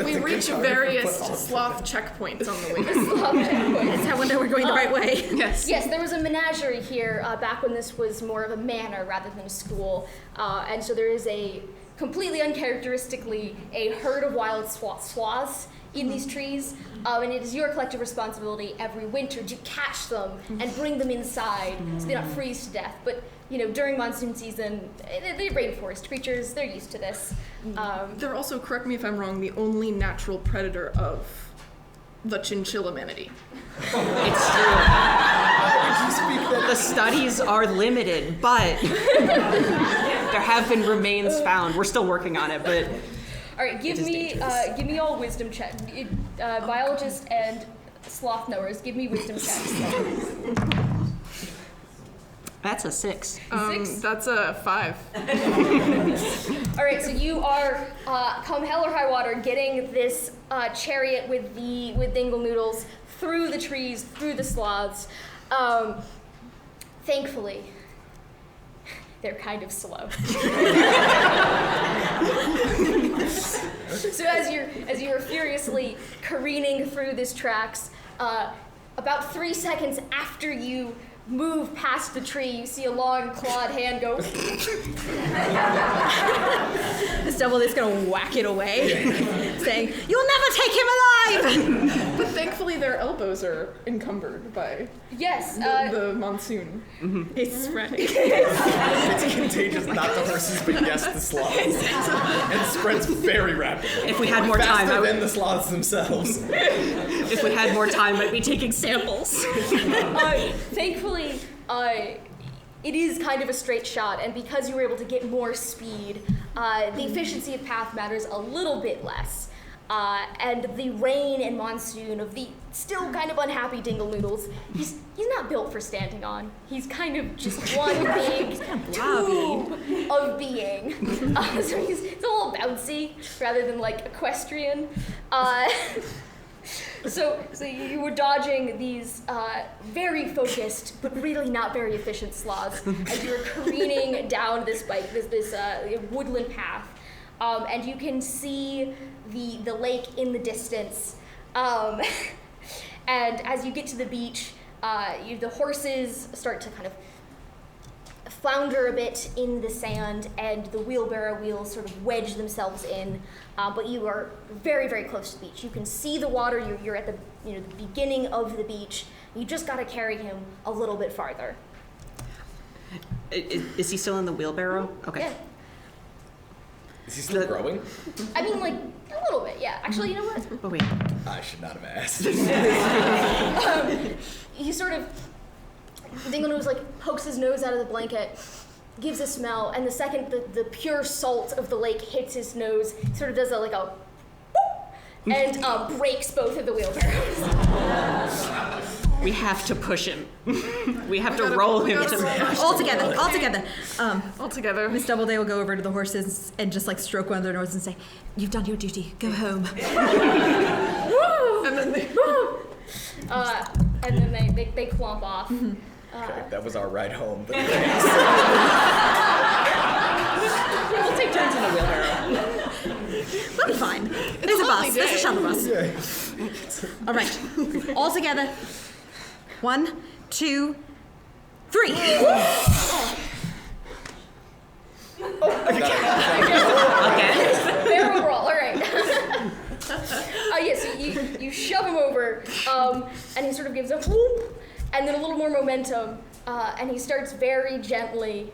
we reach various sloth checkpoints on the way. That's how we know we're going the right way. Yes. Yes, there was a menagerie here back when this was more of a manor rather than a school, and so there is a completely uncharacteristically a herd of wild sloths in these trees, and it is your collective responsibility every winter to catch them and bring them inside so they don't freeze to death. But during monsoon season, they're rainforest creatures; they're used to this. They're also, correct me if I'm wrong, the only natural predator of the chinchilla manatee. It's true. The studies are limited, but there have been remains found. We're still working on it, but All right, give me all wisdom check. Biologists and sloth knowers, give me wisdom checks. that's a 6. 6? That's a 5. All right, so you are, come hell or high water, getting this chariot with Dingle Noodles through the trees, through the sloths. Thankfully, they're kind of slow. So as you're furiously careening through this tracks, about 3 seconds after you move past the tree, you see a long clawed hand go. Miss Doubleday's gonna whack it away, saying, "You'll never take him alive!" But thankfully their elbows are encumbered by Yes. the monsoon. It's spreading. It's contagious, not the horses, but yes, the sloths. And spreads very rapidly. If we had more time, Faster than the sloths themselves. if we had more time, I'd be taking samples. Thankfully, it is kind of a straight shot, and because you were able to get more speed, the efficiency of path matters a little bit less. And the rain and monsoon of the still kind of unhappy Dingle Noodles, he's not built for standing on. He's kind of just one big tube of being. So he's a little bouncy rather than like equestrian. So you were dodging these very focused but really not very efficient sloths as you were careening down this woodland path, and you can see the lake in the distance. And as you get to the beach, the horses start to kind of flounder a bit in the sand, and the wheelbarrow wheels sort of wedge themselves in. But you are very, very close to the beach. You can see the water. You're at the the beginning of the beach. You just got to carry him a little bit farther. Is he still in the wheelbarrow? Okay. Yeah. Is he still growing? I mean, like a little bit. Yeah. Actually, you know what? Oh wait. I should not have asked. He sort of, Dingle Nose like pokes his nose out of the blanket, gives a smell, and the second the pure salt of the lake hits his nose, he sort of does a whoop, and breaks both of the wheelbarrows. We have to push him. We have to roll him to All together. all together. Miss Doubleday will go over to the horses and just like stroke one of their noses and say, "You've done your duty. Go home." And then they clomp off. Okay, that was our ride home. We'll take turns in the wheelbarrow. We'll be fine. There's a bus. There's a shuttle bus. Yeah. All right. All together. 1, 2, 3. Okay. Barrel roll. All right. Yes, you shove him over, and he sort of gives a whoop, and then a little more momentum, and he starts very gently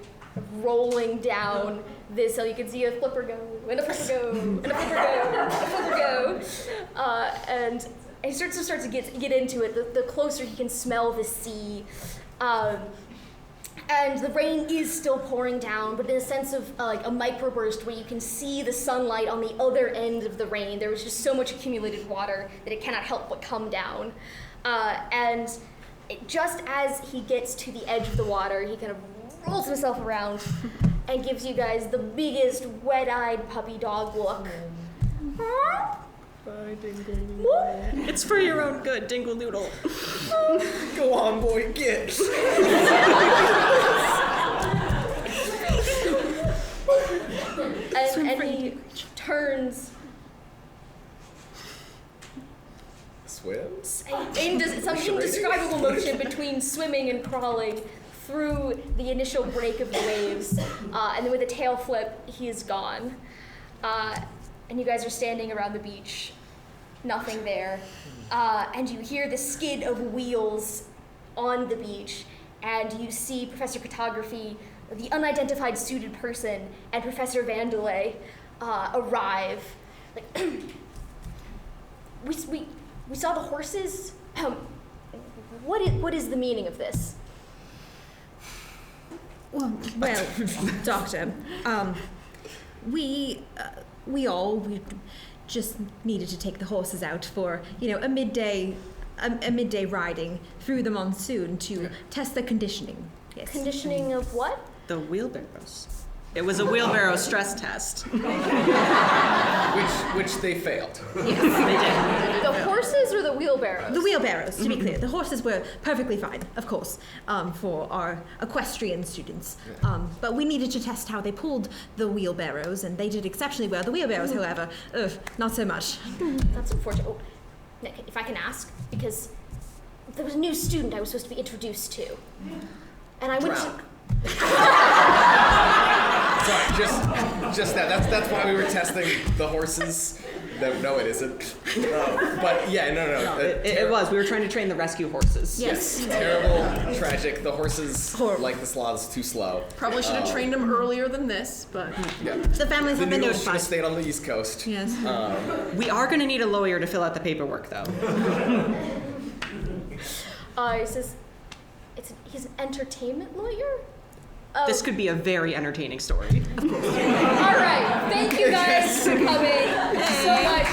rolling down this. So you can see a flipper go, and a flipper go, and a flipper go, and a flipper go, and he starts to get into it. The closer he can smell the sea. And the rain is still pouring down, but in a sense of like a microburst where you can see the sunlight on the other end of the rain. There was just so much accumulated water that it cannot help but come down. And just as he gets to the edge of the water, he kind of rolls himself around and gives you guys the biggest wet-eyed puppy dog look. Bye, Dingle Noodle. It's for your own good, Dingle Noodle. Go on, boy, get. And he turns Swims? in some indescribable motion between swimming and crawling through the initial break of the waves, and then with a tail flip, he is gone. And you guys are standing around the beach, nothing there, and you hear the skid of wheels on the beach, and you see Professor Cartography, the unidentified suited person, and Professor Vandelay arrive. Like, we saw the horses. What is the meaning of this? Well, Doctor, we just needed to take the horses out for, a midday riding through the monsoon to test their conditioning. Yes. Conditioning of what? The wheelbarrows. It was a wheelbarrow stress test. Which they failed. Yes, they did. The horses or the wheelbarrows? The wheelbarrows, to be clear. The horses were perfectly fine, of course, for our equestrian students. But we needed to test how they pulled the wheelbarrows, and they did exceptionally well. The wheelbarrows, however, not so much. That's unfortunate. Oh, Nick, if I can ask, because there was a new student I was supposed to be introduced to. And I went Drown. to... Sorry, just that. That's why we were testing the horses. No, it isn't. But yeah, no. It was. We were trying to train the rescue horses. Yes, terrible, tragic. The horses, like the sloths, too slow. Probably should have trained him earlier than this, but Yeah. The families The have been noodles should notified. have stayed on the East Coast. Yes. We are going to need a lawyer to fill out the paperwork, though. He says, he's an entertainment lawyer? This could be a very entertaining story. All right, thank you guys for coming so much.